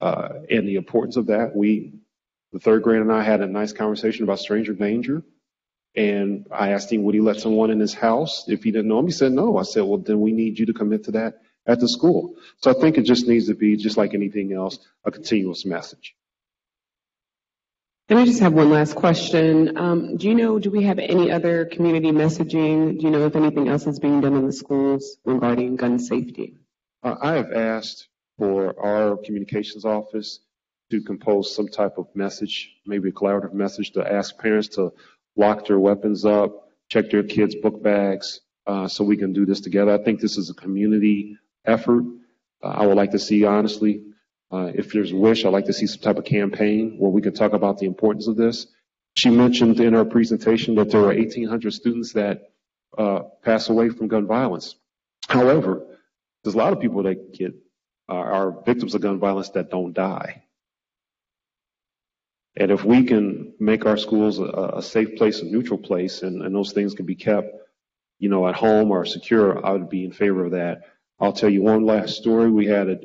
[SPEAKER 8] and the importance of that. The third grader and I had a nice conversation about stranger danger. And I asked him, would he let someone in his house if he didn't know him? He said, no. I said, well, then we need you to commit to that at the school. So I think it just needs to be, just like anything else, a continuous message.
[SPEAKER 1] Then I just have one last question. Do we have any other community messaging? Do you know if anything else is being done in the schools regarding gun safety?
[SPEAKER 8] I have asked for our communications office to compose some type of message, maybe a collaborative message to ask parents to lock their weapons up, check their kids' book bags, so we can do this together. I think this is a community effort. I would like to see, honestly, if there's a wish, I'd like to see some type of campaign where we can talk about the importance of this. She mentioned in her presentation that there are 1,800 students that pass away from gun violence. However, there's a lot of people that are victims of gun violence that don't die. And if we can make our schools a safe place, a neutral place, and those things can be kept, at home or secure, I would be in favor of that. I'll tell you one last story. We had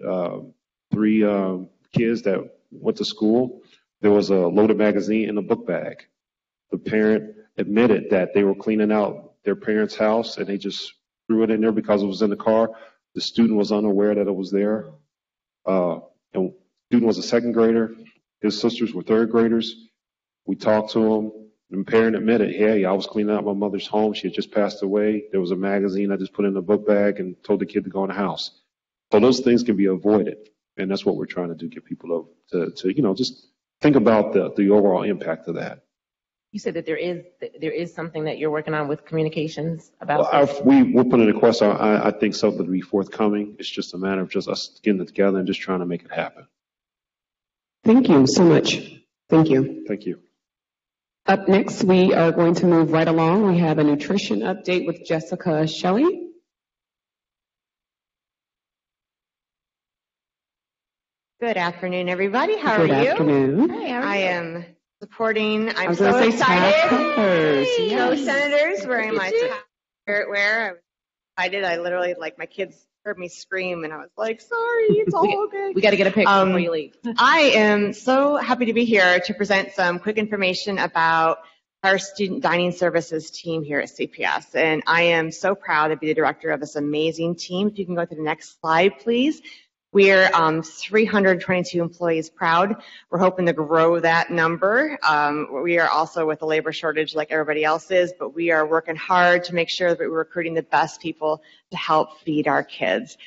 [SPEAKER 8] 3 kids that went to school. There was a loaded magazine in a book bag. The parent admitted that they were cleaning out their parents' house and they just threw it in there because it was in the car. The student was unaware that it was there. And the student was a 2nd grader. His sisters were 3rd graders. We talked to him. The parent admitted, hey, I was cleaning out my mother's home. She had just passed away. There was a magazine I just put in the book bag and told the kid to go in the house. So those things can be avoided. And that's what we're trying to do, get people to just think about the overall impact of that.
[SPEAKER 4] You said that there is something that you're working on with communications about.
[SPEAKER 8] We're putting a request on. I think something will be forthcoming. It's just a matter of just us getting it together and just trying to make it happen.
[SPEAKER 1] Thank you so much. Thank you.
[SPEAKER 8] Thank you.
[SPEAKER 1] Up next, we are going to move right along. We have a nutrition update with Jessica Shelley.
[SPEAKER 9] Good afternoon, everybody. How
[SPEAKER 1] Good
[SPEAKER 9] are you?
[SPEAKER 1] afternoon.
[SPEAKER 9] Hi, how are you? I am supporting.
[SPEAKER 1] I
[SPEAKER 9] I'm
[SPEAKER 1] was
[SPEAKER 9] so
[SPEAKER 1] going to say
[SPEAKER 9] excited.
[SPEAKER 1] colors.
[SPEAKER 9] Go
[SPEAKER 1] Yes.
[SPEAKER 9] Senators, wearing my shirt wear. I was excited. I literally, like, my kids heard me scream, and I was like, sorry, it's all okay.
[SPEAKER 4] We got to get a picture before you leave.
[SPEAKER 9] I am so happy to be here to present some quick information about our student dining services team here at CPS. And I am so proud to be the director of this amazing team. If you can go to the next slide, please. We're 322 employees proud. We're hoping to grow that number. We are also with a labor shortage like everybody else is, but we are working hard to make sure that we're recruiting the best people to help feed our kids.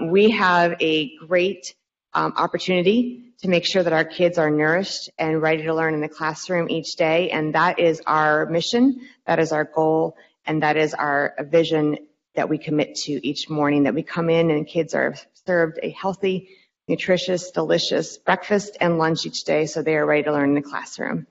[SPEAKER 9] We have a great opportunity to make sure that our kids are nourished and ready to learn in the classroom each day, and that is our mission, that is our goal, and that is our vision that we commit to each morning, that we come in and kids are served a healthy, nutritious, delicious breakfast and lunch each day so they are ready to learn in the classroom.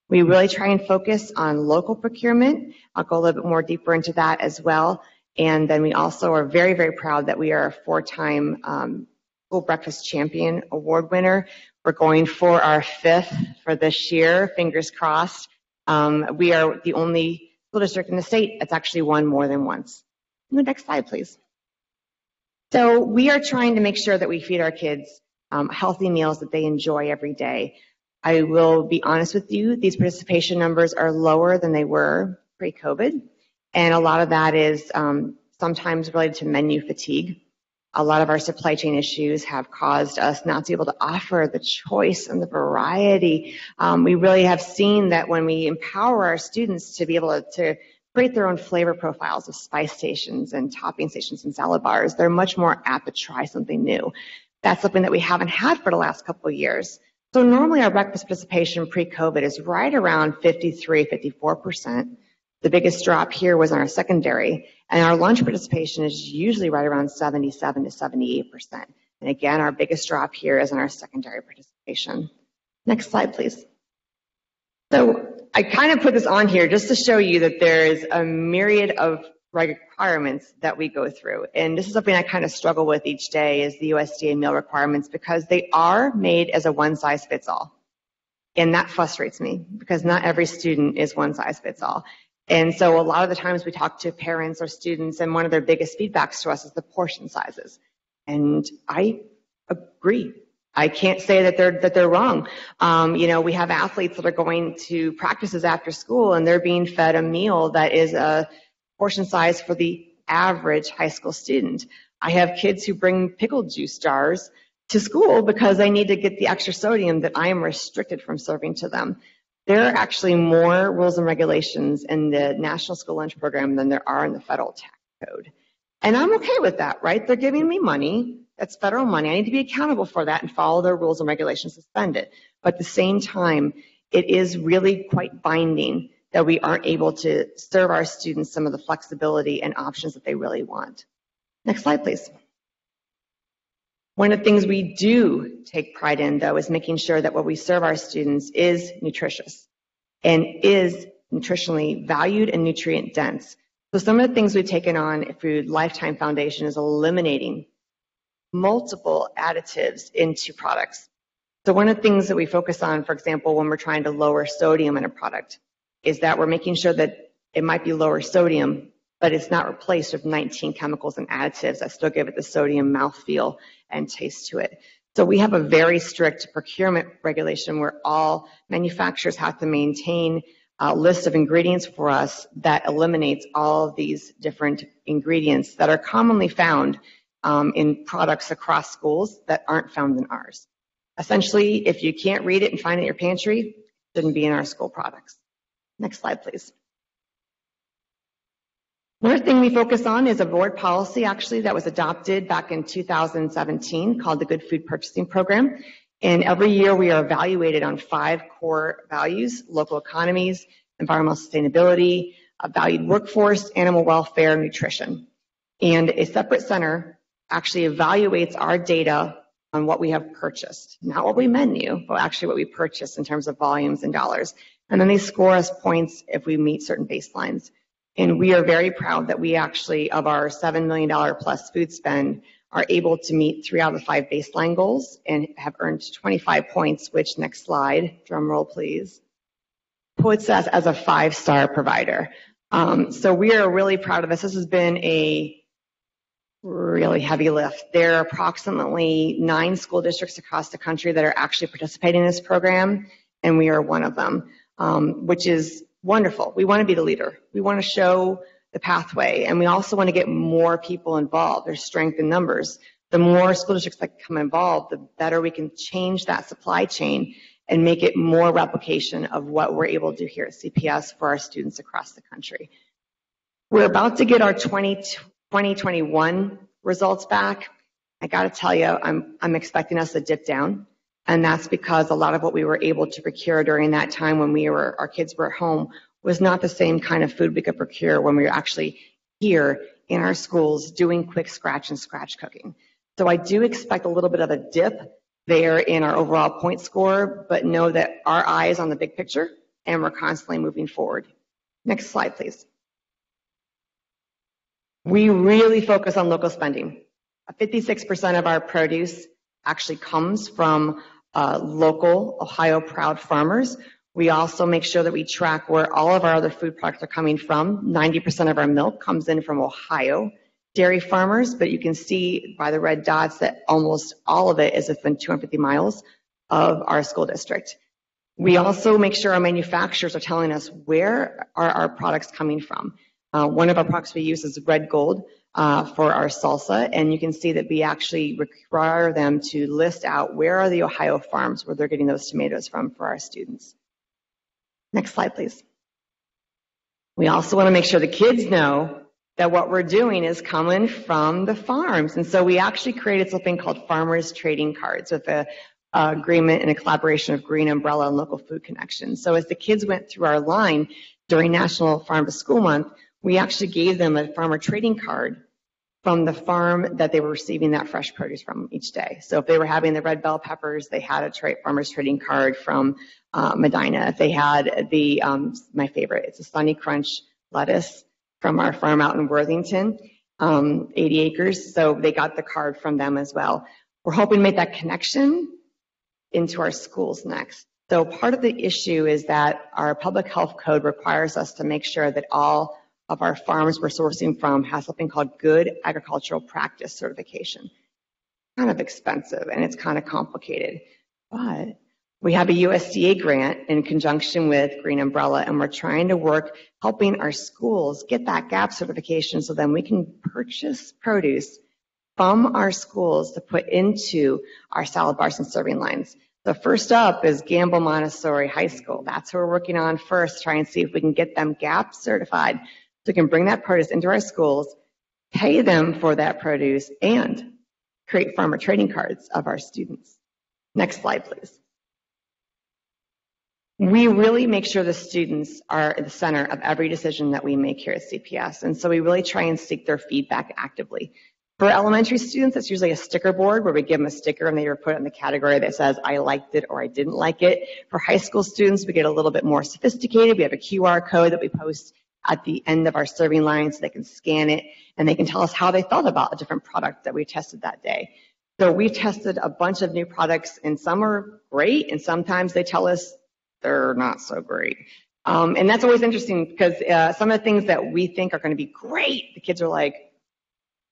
[SPEAKER 9] We really try and focus on local procurement. I'll go a little bit more deeper into that as well. And then we also are very, very proud that we are a 4-time School Breakfast Champion Award winner. We're going for our 5th for this year, fingers crossed. We are the only school district in the state that's actually won more than once. The next slide, please. So we are trying to make sure that we feed our kids healthy meals that they enjoy every day. I will be honest with you, these participation numbers are lower than they were pre-COVID, and a lot of that is sometimes related to menu fatigue. A lot of our supply chain issues have caused us not to be able to offer the choice and the variety. We really have seen that when we empower our students to be able to create their own flavor profiles of spice stations and topping stations and salad bars, they're much more apt to try something new. That's something that we haven't had for the last couple of years. So normally our breakfast participation pre-COVID is right around 53, 54%. The biggest drop here was on our secondary, and our lunch participation is usually right around 77 to 78%. And again, our biggest drop here is in our secondary participation. Next slide, please. So I kind of put this on here just to show you that there is a myriad of requirements that we go through. And this is something I kind of struggle with each day is the USDA meal requirements because they are made as a one-size-fits-all. And that frustrates me because not every student is one-size-fits-all. And so a lot of the times we talk to parents or students and one of their biggest feedbacks to us is the portion sizes. And I agree. I can't say that they're wrong. We have athletes that are going to practices after school and they're being fed a meal that is a portion size for the average high school student. I have kids who bring pickle juice jars to school because they need to get the extra sodium that I am restricted from serving to them. There are actually more rules and regulations in the National School Lunch Program than there are in the federal tax code. And I'm okay with that, right? They're giving me money. That's federal money. I need to be accountable for that and follow their rules and regulations to spend it. But at the same time, it is really quite binding that we aren't able to serve our students some of the flexibility and options that they really want. Next slide, please. One of the things we do take pride in, though, is making sure that what we serve our students is nutritious and is nutritionally valued and nutrient dense. So some of the things we've taken on through Lifetime Foundation is eliminating multiple additives into products. So one of the things that we focus on, for example, when we're trying to lower sodium in a product, is that we're making sure that it might be lower sodium, but it's not replaced with 19 chemicals and additives that still give it the sodium mouthfeel and taste to it. So we have a very strict procurement regulation where all manufacturers have to maintain a list of ingredients for us that eliminates all of these different ingredients that are commonly found in products across schools that aren't found in ours. Essentially, if you can't read it and find it in your pantry, it shouldn't be in our school products. Next slide, please. Another thing we focus on is a board policy, actually, that was adopted back in 2017 called the Good Food Purchasing Program. And every year we are evaluated on 5 core values: local economies, environmental sustainability, a valued workforce, animal welfare, nutrition. And a separate center actually evaluates our data on what we have purchased, not what we menu, but actually what we purchased in terms of volumes and dollars. And then they score us points if we meet certain baselines. And we are very proud that we actually, of our $7 million plus food spend, are able to meet 3 out of the 5 baseline goals and have earned 25 points, which, next slide, drum roll please, puts us as a 5-star provider. So we are really proud of this. This has been a really heavy lift. There are approximately 9 school districts across the country that are actually participating in this program, and we are one of them, which is wonderful. We want to be the leader. We want to show the pathway, and we also want to get more people involved. There's strength in numbers. The more school districts that come involved, the better we can change that supply chain and make it more replication of what we're able to do here at CPS for our students across the country. We're about to get our 2021 results back. I got to tell you, I'm expecting us to dip down. And that's because a lot of what we were able to procure during that time when our kids were at home was not the same kind of food we could procure when we were actually here in our schools doing quick scratch cooking. So I do expect a little bit of a dip there in our overall point score, but know that our eye is on the big picture and we're constantly moving forward. Next slide, please. We really focus on local spending. 56% of our produce actually comes from local Ohio proud farmers. We also make sure that we track where all of our other food products are coming from. 90% of our milk comes in from Ohio dairy farmers, but you can see by the red dots that almost all of it is within 250 miles of our school district. We also make sure our manufacturers are telling us where are our products coming from. One of our products we use is red gold for our salsa, and you can see that we actually require them to list out where are the Ohio farms where they're getting those tomatoes from for our students. Next slide, please. We also want to make sure the kids know that what we're doing is coming from the farms. And so we actually created something called Farmers Trading Cards with a agreement and a collaboration of Green Umbrella and Local Food Connection. So as the kids went through our line during National Farm to School Month, we actually gave them a farmer trading card from the farm that they were receiving that fresh produce from each day. So if they were having the red bell peppers, they had a farmer's trading card from Medina. If they had the, my favorite, it's a Sunny Crunch lettuce from our farm out in Worthington, 80 acres. So they got the card from them as well. We're hoping to make that connection into our schools next. So part of the issue is that our public health code requires us to make sure that all of our farms we're sourcing from has something called Good Agricultural Practice certification. Kind of expensive and it's kind of complicated, but we have a USDA grant in conjunction with Green Umbrella, and we're trying to work helping our schools get that GAP certification so then we can purchase produce from our schools to put into our salad bars and serving lines. So first up is Gamble Montessori High School. That's who we're working on first, try and see if we can get them GAP certified so we can bring that produce into our schools, pay them for that produce, and create farmer trading cards of our students. Next slide, please. We really make sure the students are at the center of every decision that we make here at CPS, and so we really try and seek their feedback actively. For elementary students, it's usually a sticker board where we give them a sticker and they put it in the category that says, I liked it or I didn't like it. For high school students, we get a little bit more sophisticated. We have a QR code that we post at the end of our serving line so they can scan it and they can tell us how they felt about a different product that we tested that day. So we tested a bunch of new products and some are great and sometimes they tell us they're not so great. And that's always interesting because some of the things that we think are going to be great, the kids are like,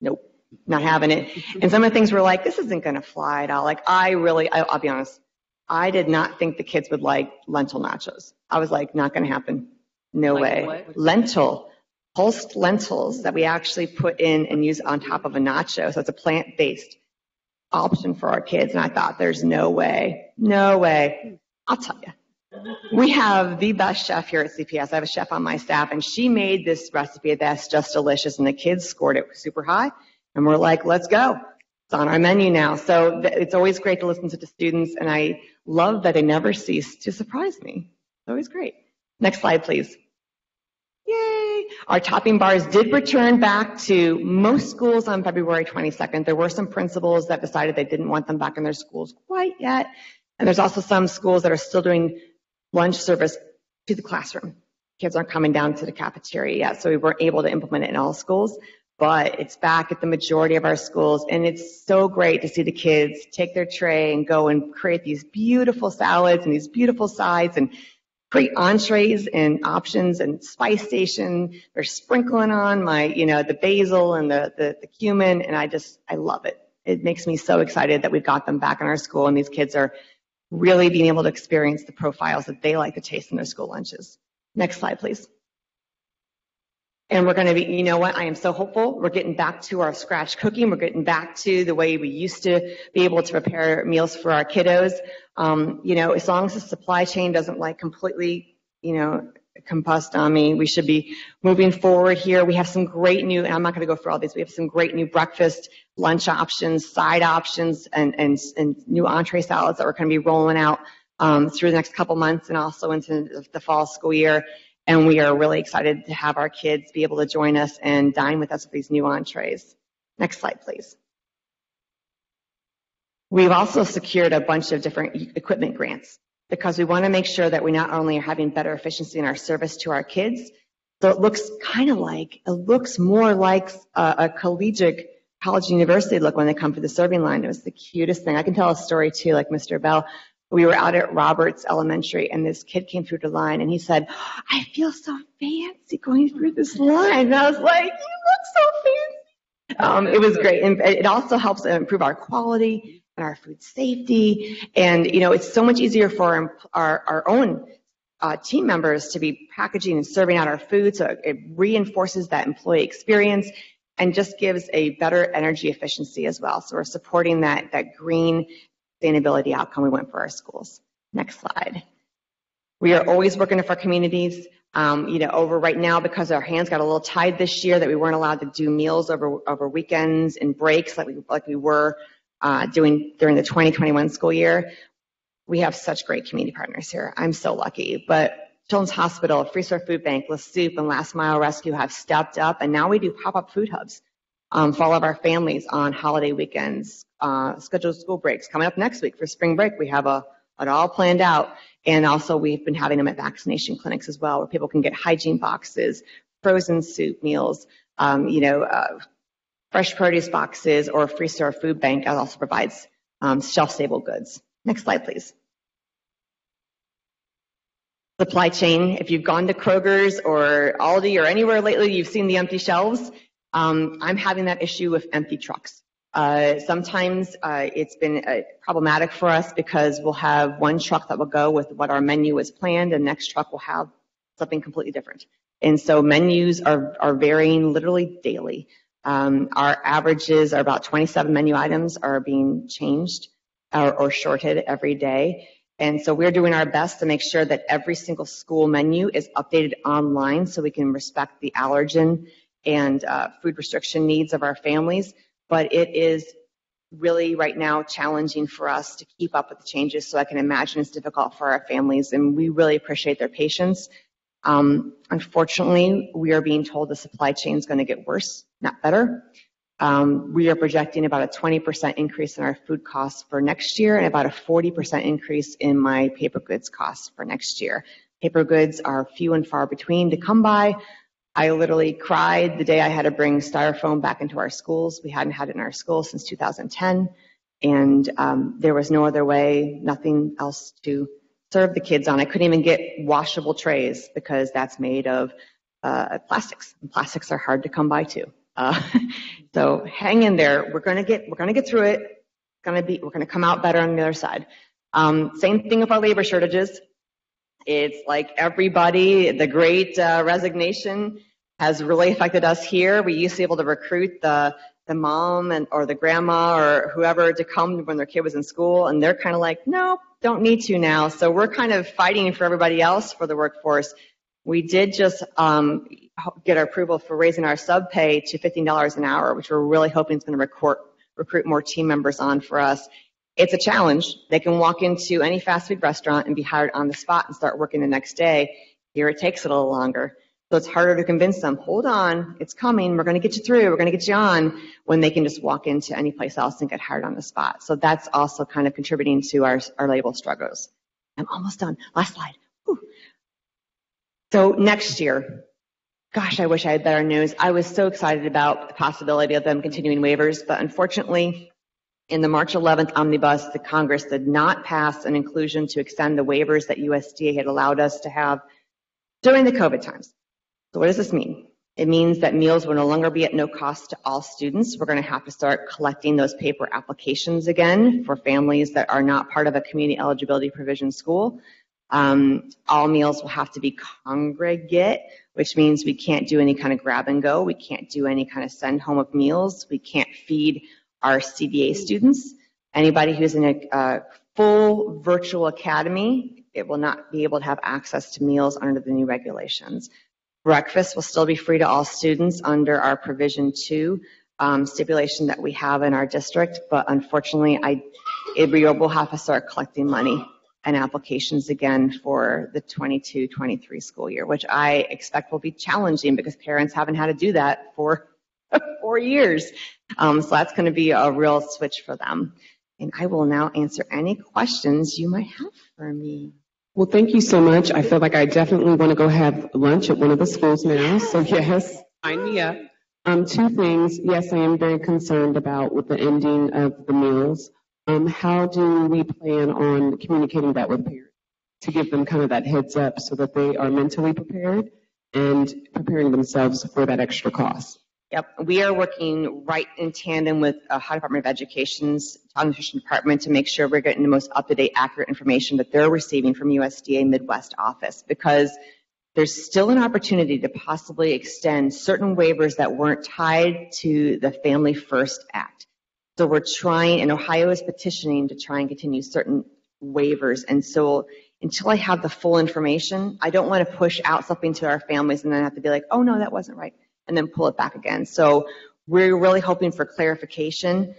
[SPEAKER 9] nope, not having it. And some of the things we're like, this isn't going to fly at all. Like I'll be honest, I did not think the kids would like lentil nachos. I was like, not going to happen. No way. What? Lentil, pulsed lentils that we actually put in and use on top of a nacho. So it's a plant-based option for our kids. And I thought, there's no way. I'll tell you. We have the best chef here at CPS. I have a chef on my staff, and she made this recipe that's just delicious, and the kids scored it super high, and we're like, let's go. It's on our menu now. So it's always great to listen to the students, and I love that they never cease to surprise me. It's always great. Next slide, please. Yay! Our topping bars did return back to most schools on February 22nd. There were some principals that decided they didn't want them back in their schools quite yet, and there's also some schools that are still doing lunch service to the classroom. Kids aren't coming down to the cafeteria yet, so we weren't able to implement it in all schools, but it's back at the majority of our schools, and it's so great to see the kids take their tray and go and create these beautiful salads and these beautiful sides and great entrees and options and spice station. They're sprinkling on the basil and the cumin, and I love it. It makes me so excited that we've got them back in our school, and these kids are really being able to experience the profiles that they like to taste in their school lunches. Next slide, please. And we're going to be, you know what, I am so hopeful. We're getting back to our scratch cooking. We're getting back to the way we used to be able to prepare meals for our kiddos. As long as the supply chain doesn't completely, combust on me, we should be moving forward here. We have some great new, and I'm not going to go through all these, we have some great new breakfast, lunch options, side options, and new entree salads that we're going to be rolling out through the next couple months and also into the fall school year. And we are really excited to have our kids be able to join us and dine with us with these new entrees. Next slide, please. We've also secured a bunch of different equipment grants because we want to make sure that we not only are having better efficiency in our service to our kids, so it looks more like a collegiate college university look when they come for the serving line. It was the cutest thing. I can tell a story too, like Mr. Bell. We were out at Roberts Elementary, and this kid came through the line, and he said, "I feel so fancy going through this line." And I was like, "You look so fancy." It was great, and it also helps improve our quality and our food safety. And it's so much easier for our own team members to be packaging and serving out our food, so it reinforces that employee experience and just gives a better energy efficiency as well. So we're supporting that green sustainability outcome we want for our schools. Next slide. We are always working with our communities. Over right now, because our hands got a little tied this year, that we weren't allowed to do meals over weekends and breaks like we were doing during the 2021 school year. We have such great community partners here. I'm so lucky. But Children's Hospital, Freestore Food Bank, La Soup, and Last Mile Rescue have stepped up, and now we do pop-up food hubs for all of our families on holiday weekends. Scheduled school breaks coming up next week for spring break. We have it all planned out. And also we've been having them at vaccination clinics as well, where people can get hygiene boxes, frozen soup meals, fresh produce boxes, or Freestore Food Bank also provides shelf-stable goods. Next slide, please. Supply chain. If you've gone to Kroger's or Aldi or anywhere lately, you've seen the empty shelves. I'm having that issue with empty trucks. Sometimes it's been problematic for us because we'll have one truck that will go with what our menu is planned, and the next truck will have something completely different. And so menus are varying literally daily. Our averages are about 27 menu items are being changed or shorted every day. And so we're doing our best to make sure that every single school menu is updated online so we can respect the allergen and food restriction needs of our families. But it is really right now challenging for us to keep up with the changes, so I can imagine it's difficult for our families, and we really appreciate their patience. Unfortunately, we are being told the supply chain is going to get worse, not better. We are projecting about a 20% increase in our food costs for next year and about a 40% increase in my paper goods costs for next year. Paper goods are few and far between to come by. I literally cried the day I had to bring styrofoam back into our schools. We hadn't had it in our schools since 2010, and there was no other way, nothing else to serve the kids on. I couldn't even get washable trays because that's made of plastics, and plastics are hard to come by too. So hang in there. We're gonna get through it. We're gonna come out better on the other side. Same thing with our labor shortages. It's like everybody, the great resignation has really affected us here. We used to be able to recruit the mom or the grandma or whoever to come when their kid was in school, and they're kind of like, no, don't need to now. So we're kind of fighting for everybody else for the workforce. We did just get our approval for raising our sub pay to $15 an hour, which we're really hoping is going to recruit more team members on for us. It's a challenge. They can walk into any fast food restaurant and be hired on the spot and start working the next day. Here it takes a little longer. So it's harder to convince them, hold on, it's coming, we're going to get you through, we're going to get you on, when they can just walk into any place else and get hired on the spot. So that's also kind of contributing to our labor struggles. I'm almost done. Last slide. Whew. So next year, gosh, I wish I had better news. I was so excited about the possibility of them continuing waivers, but unfortunately, in the March 11th omnibus, the Congress did not pass an inclusion to extend the waivers that USDA had allowed us to have during the COVID times. So what does this mean? It means that meals will no longer be at no cost to all students. We're going to have to start collecting those paper applications again for families that are not part of a community eligibility provision school. All meals will have to be congregate, which means we can't do any kind of grab and go. We can't do any kind of send home of meals. We can't feed our CBA students. Anybody who's in a full virtual academy, it will not be able to have access to meals under the new regulations. Breakfast will still be free to all students under our Provision 2 stipulation that we have in our district, but unfortunately, we will have to start collecting money and applications again for the 22-23 school year, which I expect will be challenging because parents haven't had to do that for 4 years. So that's going to be a real switch for them. And I will now answer any questions you might have for me.
[SPEAKER 1] Well, thank you so much. I feel like I definitely want to go have lunch at one of the schools now. So yes, sign me up. Two things. Yes, I am very concerned about with the ending of the meals. How do we plan on communicating that with parents to give them kind of that heads up so that they are mentally prepared and preparing themselves for that extra cost?
[SPEAKER 9] Yep, we are working right in tandem with Ohio Department of Education's Child Nutrition Department to make sure we're getting the most up-to-date, accurate information that they're receiving from USDA Midwest office, because there's still an opportunity to possibly extend certain waivers that weren't tied to the Family First Act. So we're trying, and Ohio is petitioning to try and continue certain waivers. And so until I have the full information, I don't want to push out something to our families and then have to be like, oh no, that wasn't right, and then pull it back again. So we're really hoping for clarification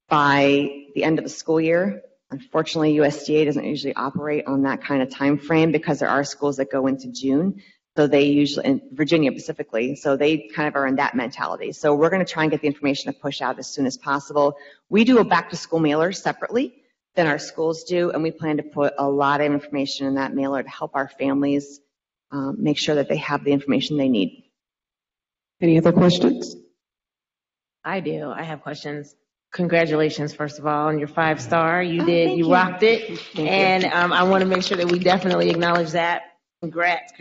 [SPEAKER 9] by the end of the school year. Unfortunately, USDA doesn't usually operate on that kind of time frame because there are schools that go into June. So they usually, in Virginia specifically, so they kind of are in that mentality. So we're going to try and get the information to push out as soon as possible. We do a back to school mailer separately than our schools do, and we plan to put a lot of information in that mailer to help our families make sure that they have the information they need.
[SPEAKER 1] Any other questions?
[SPEAKER 4] I do. I have questions. Congratulations, first of all, on your 5-star. You
[SPEAKER 9] you.
[SPEAKER 4] rocked it.
[SPEAKER 9] Thank
[SPEAKER 4] And
[SPEAKER 9] you.
[SPEAKER 4] I want to make sure that we definitely acknowledge that. Congrats.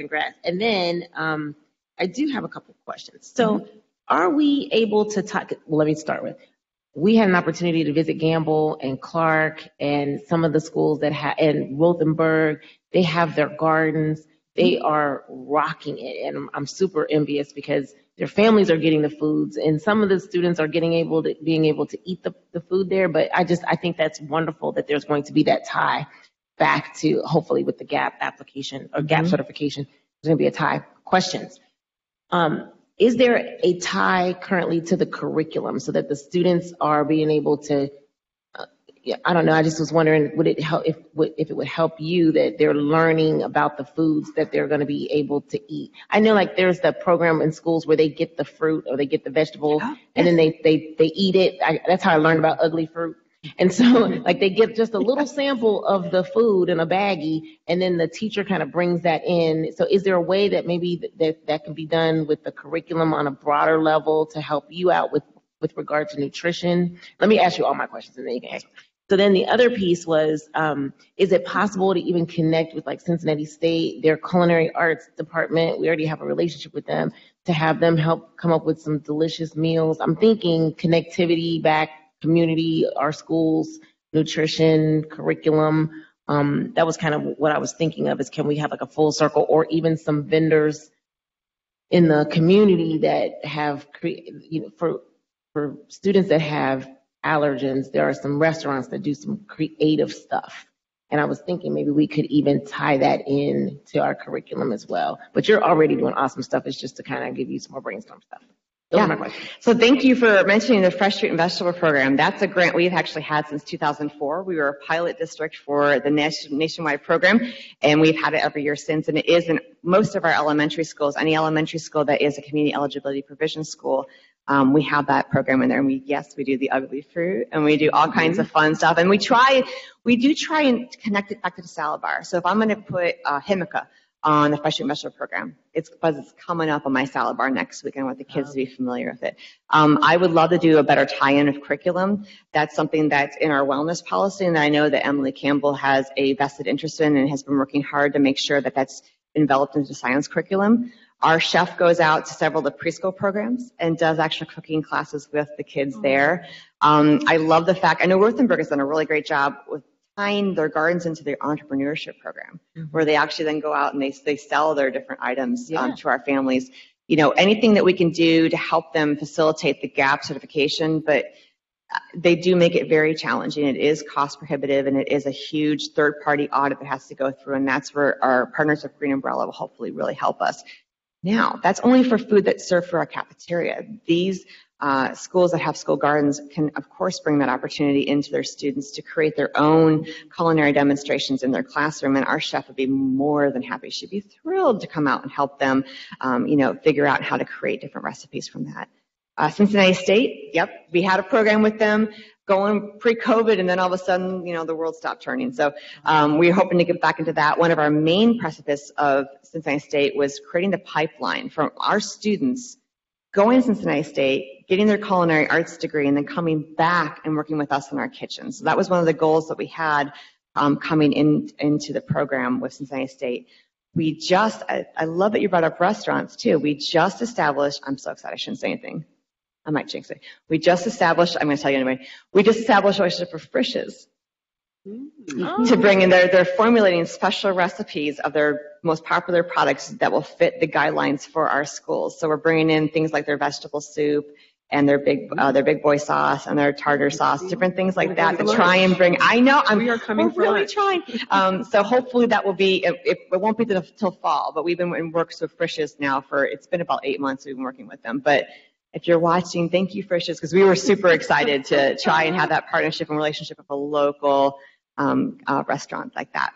[SPEAKER 4] And then I do have a couple of questions. So are we able to talk, well, let me start with, we had an opportunity to visit Gamble and Clark and some of the schools that have, and Rothenburg, they have their gardens. They are rocking it. And I'm super envious because their families are getting the foods, and some of the students are being able to eat the food there. But I think that's wonderful that there's going to be that tie back to, hopefully with the GAP application or GAP certification, there's going to be a tie. Questions. Is there a tie currently to the curriculum so that the students are being able to, I don't know, I just was wondering, would it help if it would help you that they're learning about the foods that they're going to be able to eat? I know like there's the program in schools where they get the fruit or they get the vegetable and then they eat it. That's how I learned about ugly fruit. And so like they get just a little sample of the food in a baggie and then the teacher kind of brings that in. So is there a way that maybe that can be done with the curriculum on a broader level to help you out with regard to nutrition? Let me ask you all my questions and then you can answer. So then the other piece was, is it possible to even connect with like Cincinnati State, their culinary arts department? We already have a relationship with them to have them help come up with some delicious meals. I'm thinking connectivity back, community, our schools, nutrition, curriculum. That was kind of what I was thinking of is can we have like a full circle or even some vendors in the community that have, for students that have allergens, there are some restaurants that do some creative stuff. And I was thinking maybe we could even tie that in to our curriculum as well. But you're already doing awesome stuff. It's just to kind of give you some more brainstorm stuff. Those are my questions.
[SPEAKER 9] So thank you for mentioning the Fresh Fruit and Vegetable Program. That's a grant we've actually had since 2004. We were a pilot district for the nationwide program, and we've had it every year since. And it is in most of our elementary schools, any elementary school that is a community eligibility provision school. We have that program in there, and we do the ugly fruit, and we do all kinds of fun stuff. And we do try and connect it back to the salad bar. So if I'm going to put Himika on the freshman vegetable program. It's because it's coming up on my salad bar next week, and I want the kids to be familiar with it. I would love to do a better tie-in of curriculum. That's something that's in our wellness policy, and I know that Emily Campbell has a vested interest in and has been working hard to make sure that that's enveloped into science curriculum. Our chef goes out to several of the preschool programs and does actual cooking classes with the kids there. I love the fact, I know Rothenberg has done a really great job with tying their gardens into their entrepreneurship program, where they actually then go out and they sell their different items to our families. You know, anything that we can do to help them facilitate the GAP certification, but they do make it very challenging. It is cost prohibitive, and it is a huge third-party audit that has to go through, and that's where our partners with Green Umbrella will hopefully really help us. Now, that's only for food that's served for our cafeteria. These schools that have school gardens can, of course, bring that opportunity into their students to create their own culinary demonstrations in their classroom, and our chef would be more than happy. She'd be thrilled to come out and help them, figure out how to create different recipes from that. Cincinnati State, yep, we had a program with them going pre-COVID, and then all of a sudden, the world stopped turning. So we're hoping to get back into that. One of our main precipice of Cincinnati State was creating the pipeline from our students going to Cincinnati State, getting their culinary arts degree, and then coming back and working with us in our kitchen. So that was one of the goals that we had coming into the program with Cincinnati State. I love that you brought up restaurants too. We just established, I'm so excited, I shouldn't say anything. I might jinx it. I'm going to tell you anyway. We just established a relationship with Frisch's to bring in they're formulating special recipes of their most popular products that will fit the guidelines for our schools. So we're bringing in things like their vegetable soup and their big boy sauce and their tartar sauce, different things like that to try and bring. I know
[SPEAKER 1] we are coming for
[SPEAKER 9] really
[SPEAKER 1] lunch.
[SPEAKER 9] Trying. So hopefully that will be. It won't be till fall, but we've been in works with Frisch's now it's been about 8 months we've been working with them, but. If you're watching, thank you, Frisch's, because we were super excited to try and have that partnership and relationship with a local restaurant like that.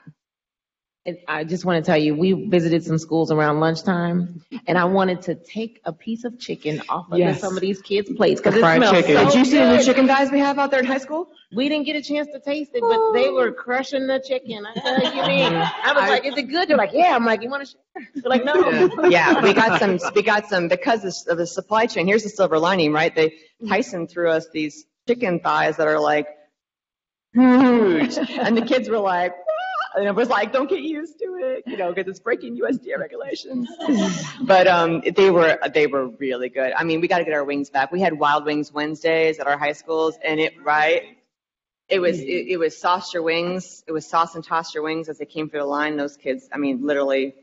[SPEAKER 4] And I just want to tell you, we visited some schools around lunchtime, and I wanted to take a piece of chicken off of some of these kids' plates because it smells so
[SPEAKER 9] Did you see the new
[SPEAKER 4] good.
[SPEAKER 9] chicken thighs we have out there in high school?
[SPEAKER 4] We didn't get a chance to taste it, but they were crushing the chicken. I said, "You mean?" I was like, "Is it good?" They're like, "Yeah." I'm like, "You want to share?" They're like, "No."
[SPEAKER 9] Yeah, we got some because of the supply chain. Here's the silver lining, right? Tyson threw us these chicken thighs that are like huge, and the kids were like. And it was like, don't get used to it, because it's breaking USDA regulations. But they were really good. I mean, we got to get our wings back. We had Wild Wings Wednesdays at our high schools, and it was sauce your wings. It was sauce and toss your wings as they came through the line. Those kids, I mean, literally,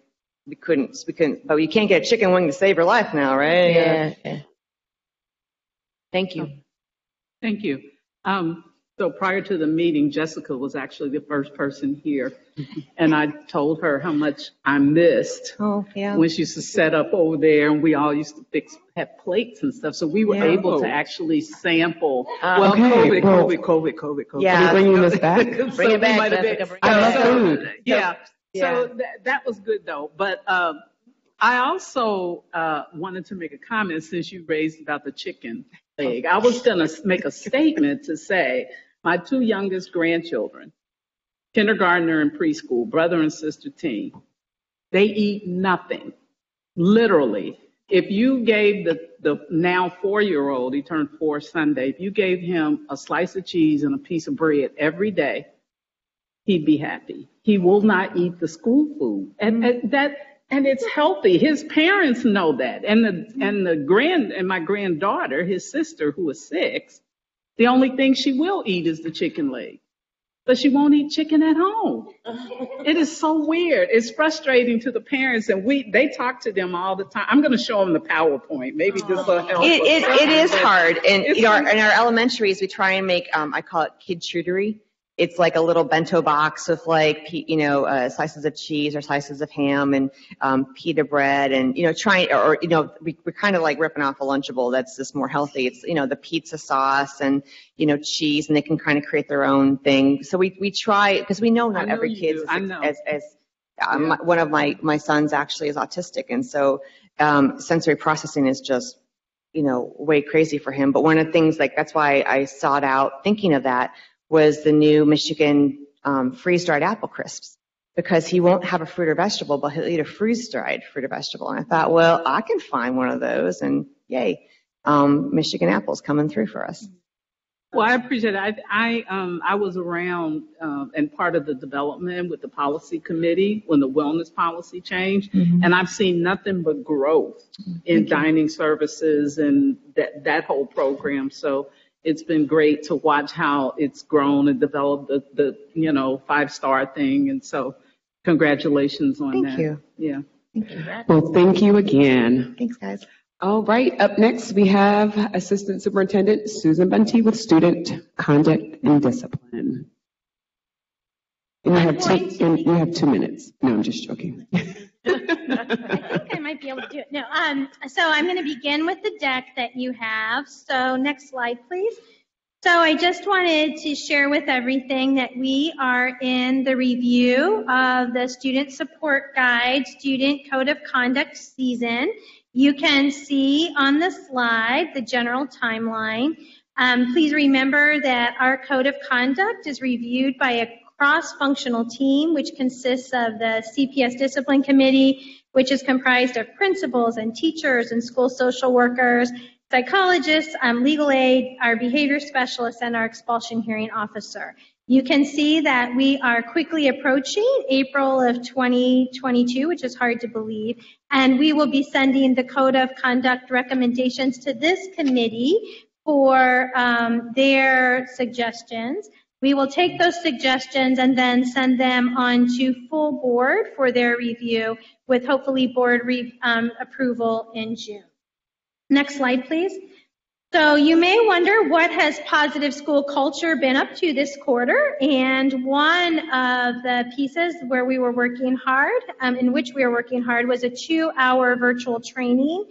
[SPEAKER 9] we couldn't. But you can't get a chicken wing to save your life now, right?
[SPEAKER 4] Yeah. Thank you.
[SPEAKER 6] Thank you. So prior to the meeting, Jessica was actually the first person here, and I told her how much I missed when she used to set up over there, and we all used to have plates and stuff, so we were able to actually sample. COVID.
[SPEAKER 9] Yeah.
[SPEAKER 1] Are we bringing this back?
[SPEAKER 4] Bring it back, Jessica.
[SPEAKER 1] I love food.
[SPEAKER 6] Yeah. So that was good, though. But I also wanted to make a comment since you raised about the chicken leg. I was going to make a statement to say my two youngest grandchildren, kindergartner and preschool, brother and sister teen, they eat nothing. Literally. If you gave the now 4-year-old, he turned 4 Sunday, if you gave him a slice of cheese and a piece of bread every day, he'd be happy. He will not eat the school food. And it's healthy. His parents know that. And my granddaughter, his sister, who is 6, the only thing she will eat is the chicken leg. But she won't eat chicken at home. It is so weird. It's frustrating to the parents, and they talk to them all the time. I'm going to show them the PowerPoint. Maybe this will help.
[SPEAKER 9] It is hard. And in our elementaries, we try and make, I call it kid charcuterie. It's like a little bento box with slices of cheese or slices of ham and pita bread and, we're kind of like ripping off a Lunchable that's just more healthy. It's, the pizza sauce and, cheese, and they can kind of create their own thing. So we try, because we know not every kid one of my sons actually is autistic. And so sensory processing is just, way crazy for him. But one of the things, that's why I sought out thinking of that, was the new Michigan freeze-dried apple crisps. because he won't have a fruit or vegetable, but he'll eat a freeze-dried fruit or vegetable. And I thought, well, I can find one of those, and yay, Michigan apples coming through for us.
[SPEAKER 6] Well, I appreciate it. I was around and part of the development with the policy committee when the wellness policy changed, and I've seen nothing but growth in dining services and that whole program. So it's been great to watch how it's grown and developed the 5-star thing. And so congratulations on that.
[SPEAKER 9] Thank you.
[SPEAKER 6] Yeah.
[SPEAKER 9] Thank you.
[SPEAKER 1] Well, thank you again.
[SPEAKER 9] Thanks, guys.
[SPEAKER 1] All right, up next we have Assistant Superintendent Susan Bunty with Student Conduct and Discipline. And you have 2 minutes. No, I'm just joking.
[SPEAKER 10] I think I might be able to do it. No, so I'm going to begin with the deck that you have. So next slide, please. So I just wanted to share with everything that we are in the review of the Student Support Guide, Student Code of Conduct season. You can see on the slide the general timeline. Please remember that our Code of Conduct is reviewed by a cross-functional team, which consists of the CPS Discipline Committee, which is comprised of principals and teachers and school social workers, psychologists, legal aid, our behavior specialists, and our expulsion hearing officer. You can see that we are quickly approaching April of 2022, which is hard to believe, and we will be sending the Code of Conduct recommendations to this committee for their suggestions. We will take those suggestions and then send them on to full board for their review with hopefully board approval in June. Next slide, please. So you may wonder, what has positive school culture been up to this quarter? And one of the pieces where we were working hard, in which we were working hard, was a 2-hour virtual training,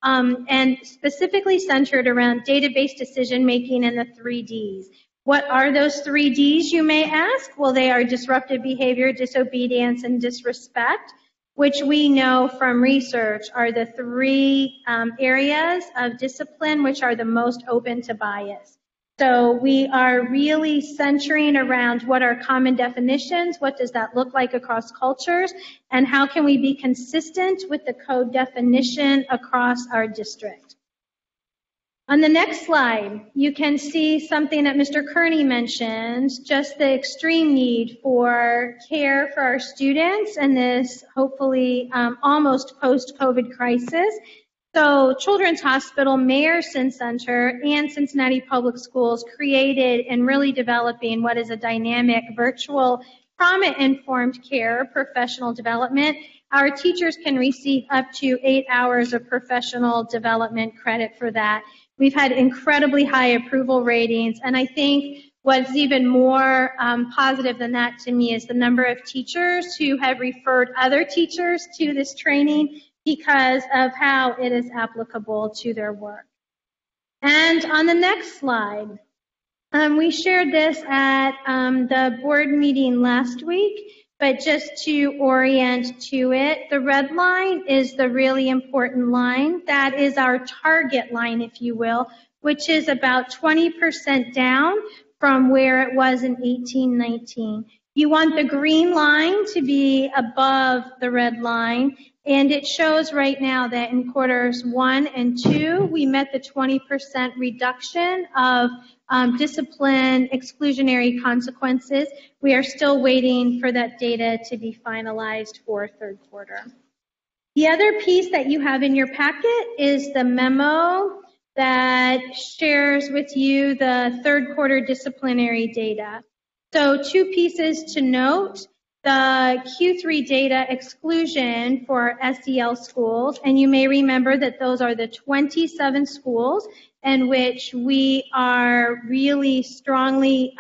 [SPEAKER 10] and specifically centered around database decision making and the 3 Ds. What are those 3 Ds, you may ask? Well, they are disruptive behavior, disobedience, and disrespect, which we know from research are the 3 areas of discipline which are the most open to bias. So we are really centering around what are common definitions, what does that look like across cultures, and how can we be consistent with the code definition across our district. On the next slide, you can see something that Mr. Kearney mentioned, just the extreme need for care for our students in this hopefully almost post-COVID crisis. So Children's Hospital, Mayerson Center, and Cincinnati Public Schools created and really developing what is a dynamic virtual trauma-informed care professional development. Our teachers can receive up to 8 hours of professional development credit for that. We've had incredibly high approval ratings, and I think what's even more positive than that to me is the number of teachers who have referred other teachers to this training because of how it is applicable to their work. And on the next slide, we shared this at the board meeting last week, but just to orient to it, the red line is the really important line. That is our target line, if you will, which is about 20% down from where it was in 18-19. You want the green line to be above the red line, and it shows right now that in quarters 1 and 2, we met the 20% reduction of discipline exclusionary consequences. We are still waiting for that data to be finalized for third quarter. The other piece that you have in your packet is the memo that shares with you the third quarter disciplinary data. So 2 pieces to note. The Q3 data exclusion for SEL schools, and you may remember that those are the 27 schools in which we are really strongly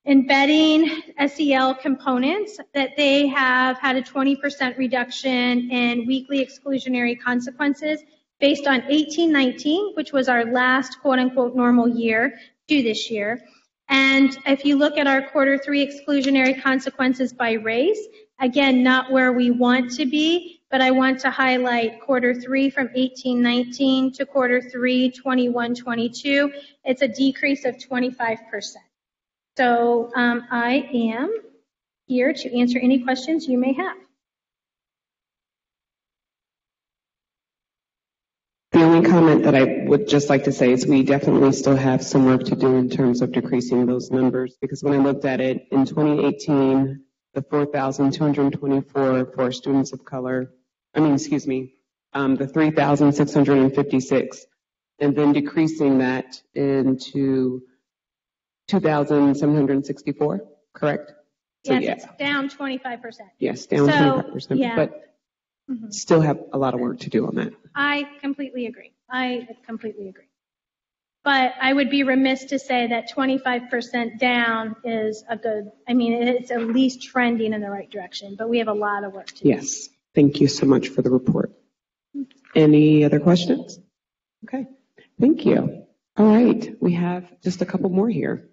[SPEAKER 10] embedding SEL components, that they have had a 20% reduction in weekly exclusionary consequences based on 18-19, which was our last quote-unquote normal year, to this year. And if you look at our quarter 3 exclusionary consequences by race, again, not where we want to be, but I want to highlight quarter 3 from 18-19 to quarter 3 21-22. It's a decrease of 25%. So I am here to answer any questions you may have.
[SPEAKER 1] The only comment that I would just like to say is we definitely still have some work to do in terms of decreasing those numbers, because when I looked at it in 2018, the 4,224 for students of color, the 3,656, and then decreasing that into 2,764, correct? So,
[SPEAKER 10] Yes,
[SPEAKER 1] yeah.
[SPEAKER 10] it's down 25%.
[SPEAKER 1] Yes, down
[SPEAKER 10] So,
[SPEAKER 1] 25%,
[SPEAKER 10] yeah.
[SPEAKER 1] but still have a lot of work to do on that.
[SPEAKER 10] I completely agree. But I would be remiss to say that 25% down is a good, it's at least trending in the right direction, but we have a lot of work to do.
[SPEAKER 1] Yes, thank you so much for the report. Any other questions? Okay, thank you. All right, we have just a couple more here,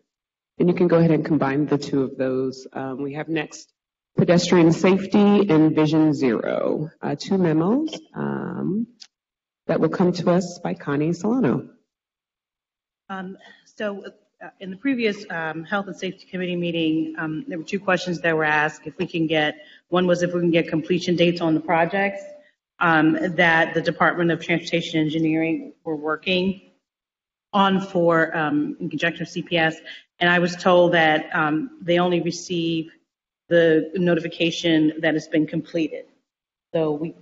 [SPEAKER 1] and you can go ahead and combine the two of those. We have next pedestrian safety and Vision Zero, two memos that will come to us by Connie Solano.
[SPEAKER 11] In the previous Health and Safety Committee meeting, there were two questions that were asked. One was if we can get completion dates on the projects that the Department of Transportation Engineering were working on for in conjunction with CPS. And I was told that they only receive the notification that it's been completed. So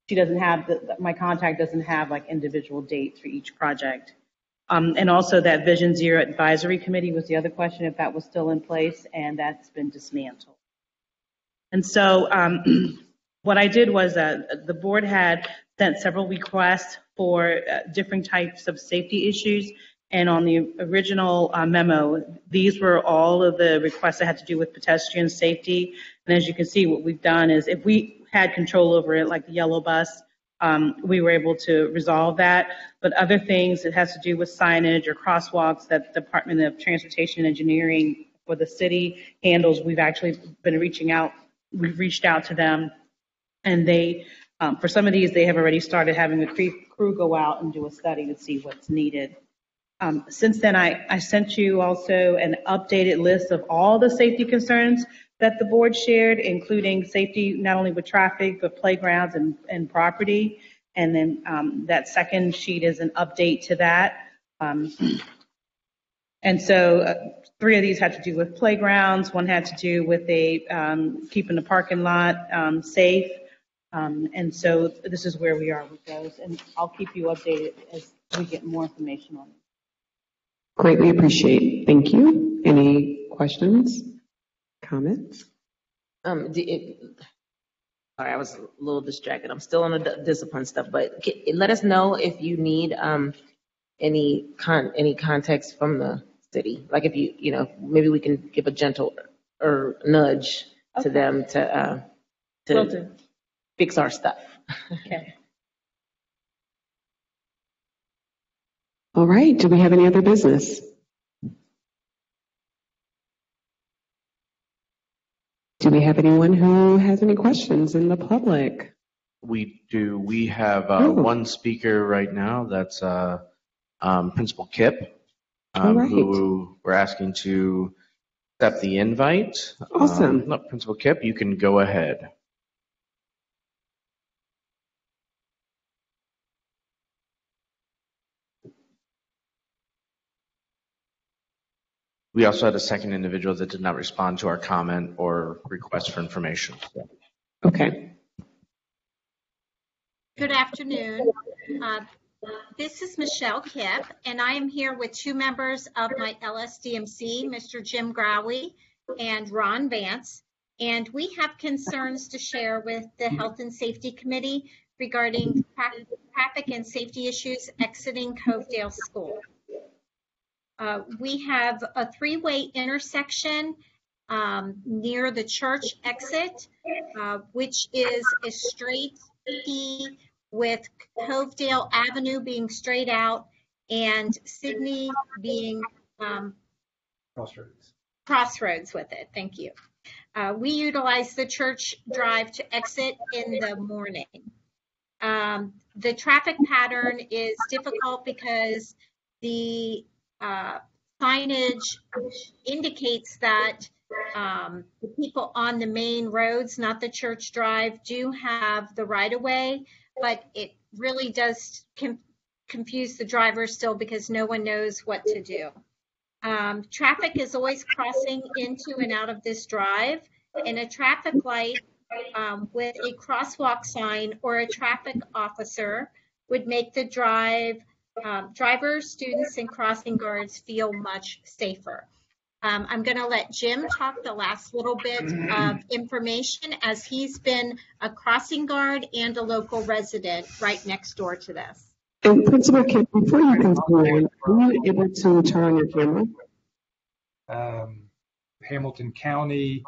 [SPEAKER 11] she doesn't have, my contact doesn't have like individual dates for each project. And also that Vision Zero Advisory Committee was the other question, if that was still in place, and that's been dismantled. And so what I did was the board had sent several requests for different types of safety issues. And on the original memo, these were all of the requests that had to do with pedestrian safety. And as you can see, what we've done is if we had control over it, like the yellow bus, we were able to resolve that. But other things that has to do with signage or crosswalks that the Department of Transportation Engineering for the city handles, we've actually been reaching out. We've reached out to them, and they, for some of these, they have already started having the crew go out and do a study to see what's needed. Since then, I sent you also an updated list of all the safety concerns that the board shared, including safety not only with traffic, but playgrounds and property. And then that second sheet is an update to that. And so 3 of these had to do with playgrounds. 1 had to do with keeping the parking lot safe. And so this is where we are with those. And I'll keep you updated as we get more information on it.
[SPEAKER 1] Greatly appreciate. Thank you. Any questions, comments?
[SPEAKER 4] Sorry, I was a little distracted. I'm still on the discipline stuff, but let us know if you need any context from the city. Like if you maybe we can give a gentle or nudge to them to fix our stuff.
[SPEAKER 11] Okay.
[SPEAKER 1] All right. Do we have any other business? Do we have anyone who has any questions in the public?
[SPEAKER 12] We do. We have one speaker right now. That's Principal Kip, who we're asking to accept the invite.
[SPEAKER 1] Awesome.
[SPEAKER 12] Principal Kip, you can go ahead. We also had a second individual that did not respond to our comment or request for information.
[SPEAKER 1] Okay.
[SPEAKER 13] Good afternoon. This is Michelle Kipp, and I am here with 2 members of my LSDMC, Mr. Jim Growie and Ron Vance, and we have concerns to share with the Health and Safety Committee regarding traffic and safety issues exiting Covedale School. We have a 3-way intersection near the church exit, which is a straight T with Covedale Avenue being straight out and Sydney being crossroads with it. Thank you. We utilize the church drive to exit in the morning. The traffic pattern is difficult because the signage indicates that the people on the main roads, not the church drive, do have the right of way, but it really does confuse the drivers still because no one knows what to do. Traffic is always crossing into and out of this drive, and a traffic light with a crosswalk sign or a traffic officer would make the drivers, students, and crossing guards feel much safer. I'm going to let Jim talk the last little bit of information, as he's been a crossing guard and a local resident right next door to this.
[SPEAKER 1] And Principal Kip, before you continue, are you able to turn on your camera?
[SPEAKER 14] Hamilton County,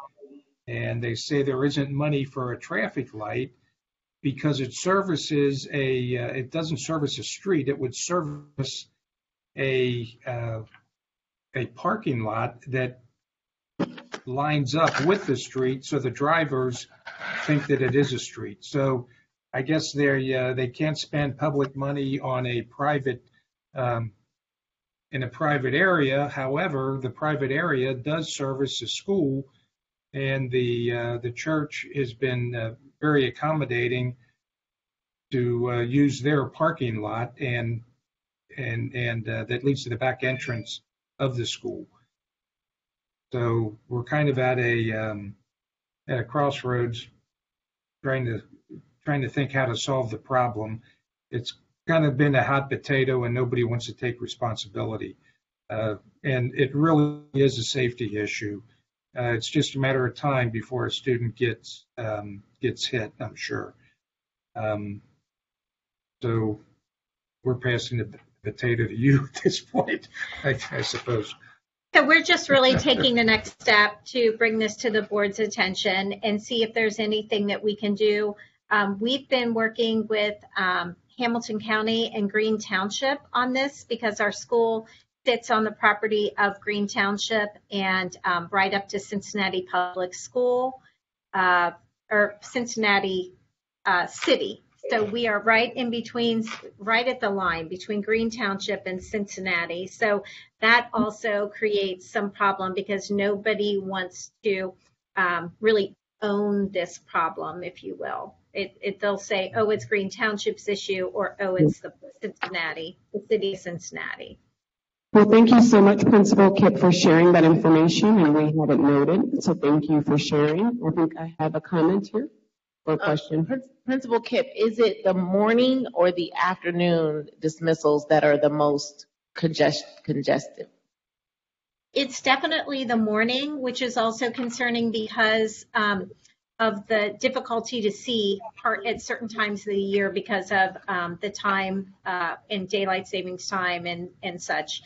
[SPEAKER 14] and they say there isn't money for a traffic light because it services it doesn't service a street. It would service a parking lot that lines up with the street, so the drivers think that it is a street. So I guess they can't spend public money on a private in a private area. However, the private area does service a school, and the church has been very accommodating to use their parking lot, and that leads to the back entrance of the school. So we're kind of at a crossroads, trying to think how to solve the problem. It's kind of been a hot potato, and nobody wants to take responsibility. And it really is a safety issue. It's just a matter of time before a student gets hit, I'm sure. So we're passing the potato to you at this point, I suppose.
[SPEAKER 13] So we're just really taking the next step to bring this to the board's attention and see if there's anything that we can do. We've been working with Hamilton County and Green Township on this because our school sits on the property of Green Township and right up to Cincinnati Public School or Cincinnati City. So we are right in between, right at the line between Green Township and Cincinnati. So that also creates some problem because nobody wants to really own this problem, if you will. They'll say, oh, it's Green Township's issue, or oh, it's the city of Cincinnati.
[SPEAKER 1] Well, thank you so much, Principal Kip, for sharing that information, and we have it noted. So thank you for sharing. I think I have a comment here or a question.
[SPEAKER 4] Principal Kip, is it the morning or the afternoon dismissals that are the most congested?
[SPEAKER 13] It's definitely the morning, which is also concerning because of the difficulty to see at certain times of the year because of the time in daylight savings time and such.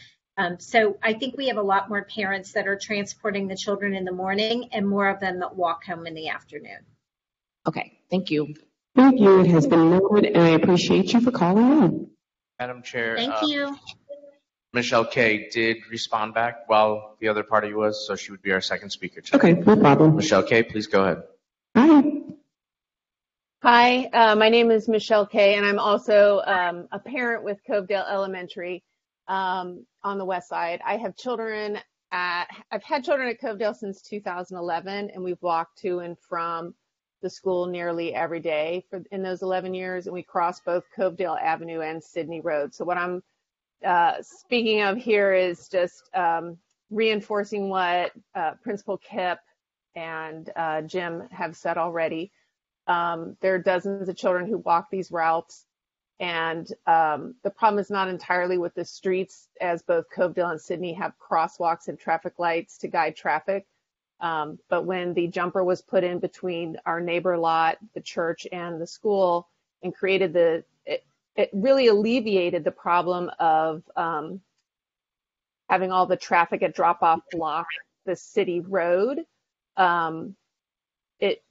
[SPEAKER 13] So I think we have a lot more parents that are transporting the children in the morning and more of them that walk home in the afternoon.
[SPEAKER 4] Okay, thank you.
[SPEAKER 1] Thank you. It has been noted, and I appreciate you for calling in.
[SPEAKER 12] Madam Chair.
[SPEAKER 13] Thank you.
[SPEAKER 12] Michelle K. did respond back while the other party was, so she would be our second speaker today.
[SPEAKER 1] Okay, no problem.
[SPEAKER 12] Michelle K., please go ahead.
[SPEAKER 15] Hi, my name is Michelle K., and I'm also a parent with Covedale Elementary on the west side. I've had children at Covedale since 2011, and we've walked to and from the school nearly every day in those 11 years, and we cross both Covedale Avenue and Sydney Road. So what I'm speaking of here is just reinforcing what Principal Kip and Jim have said already. There are dozens of children who walk these routes, and the problem is not entirely with the streets, as both Covedale and Sydney have crosswalks and traffic lights to guide traffic. But when the jumper was put in between our neighbor lot, the church, and the school, and created it really alleviated the problem of having all the traffic at drop-off block the city road.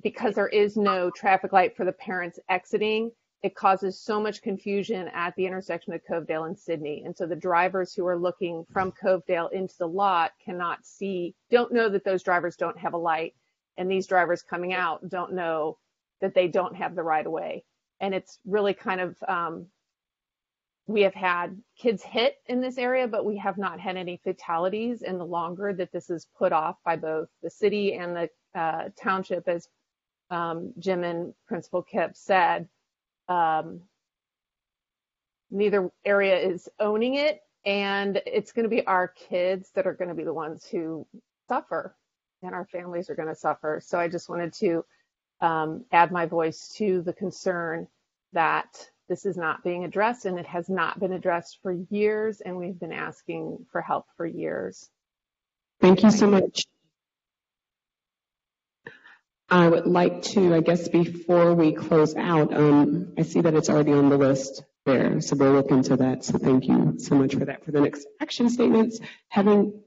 [SPEAKER 15] Because there is no traffic light for the parents exiting, it causes so much confusion at the intersection of Covedale and Sydney. And so the drivers who are looking from Covedale into the lot don't know that those drivers don't have a light. And these drivers coming out don't know that they don't have the right of way. And it's really kind of we have had kids hit in this area, but we have not had any fatalities. And the longer that this is put off by both the city and the township, as Jim and Principal Kip said, neither area is owning it, and it's going to be our kids that are going to be the ones who suffer, and our families are going to suffer. So I just wanted to add my voice to the concern that this is not being addressed, and it has not been addressed for years, and we've been asking for help for years.
[SPEAKER 1] Thank you so much. I would like to, I guess, before we close out, I see that it's already on the list there, so we'll look into that. So thank you so much for that. For the next action statements, having,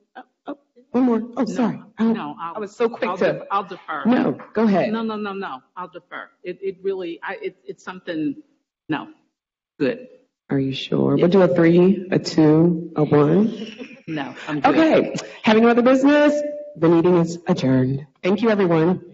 [SPEAKER 1] one more. Oh, sorry.
[SPEAKER 6] No,
[SPEAKER 1] I was so quick to.
[SPEAKER 6] I'll defer.
[SPEAKER 1] No, go ahead.
[SPEAKER 6] No. I'll defer. It really, it's something, no. Good.
[SPEAKER 1] Are you sure? We'll do a 3, a 2, a 1.
[SPEAKER 6] No, I'm good.
[SPEAKER 1] Okay. Having no other business, the meeting is adjourned. Thank you, everyone.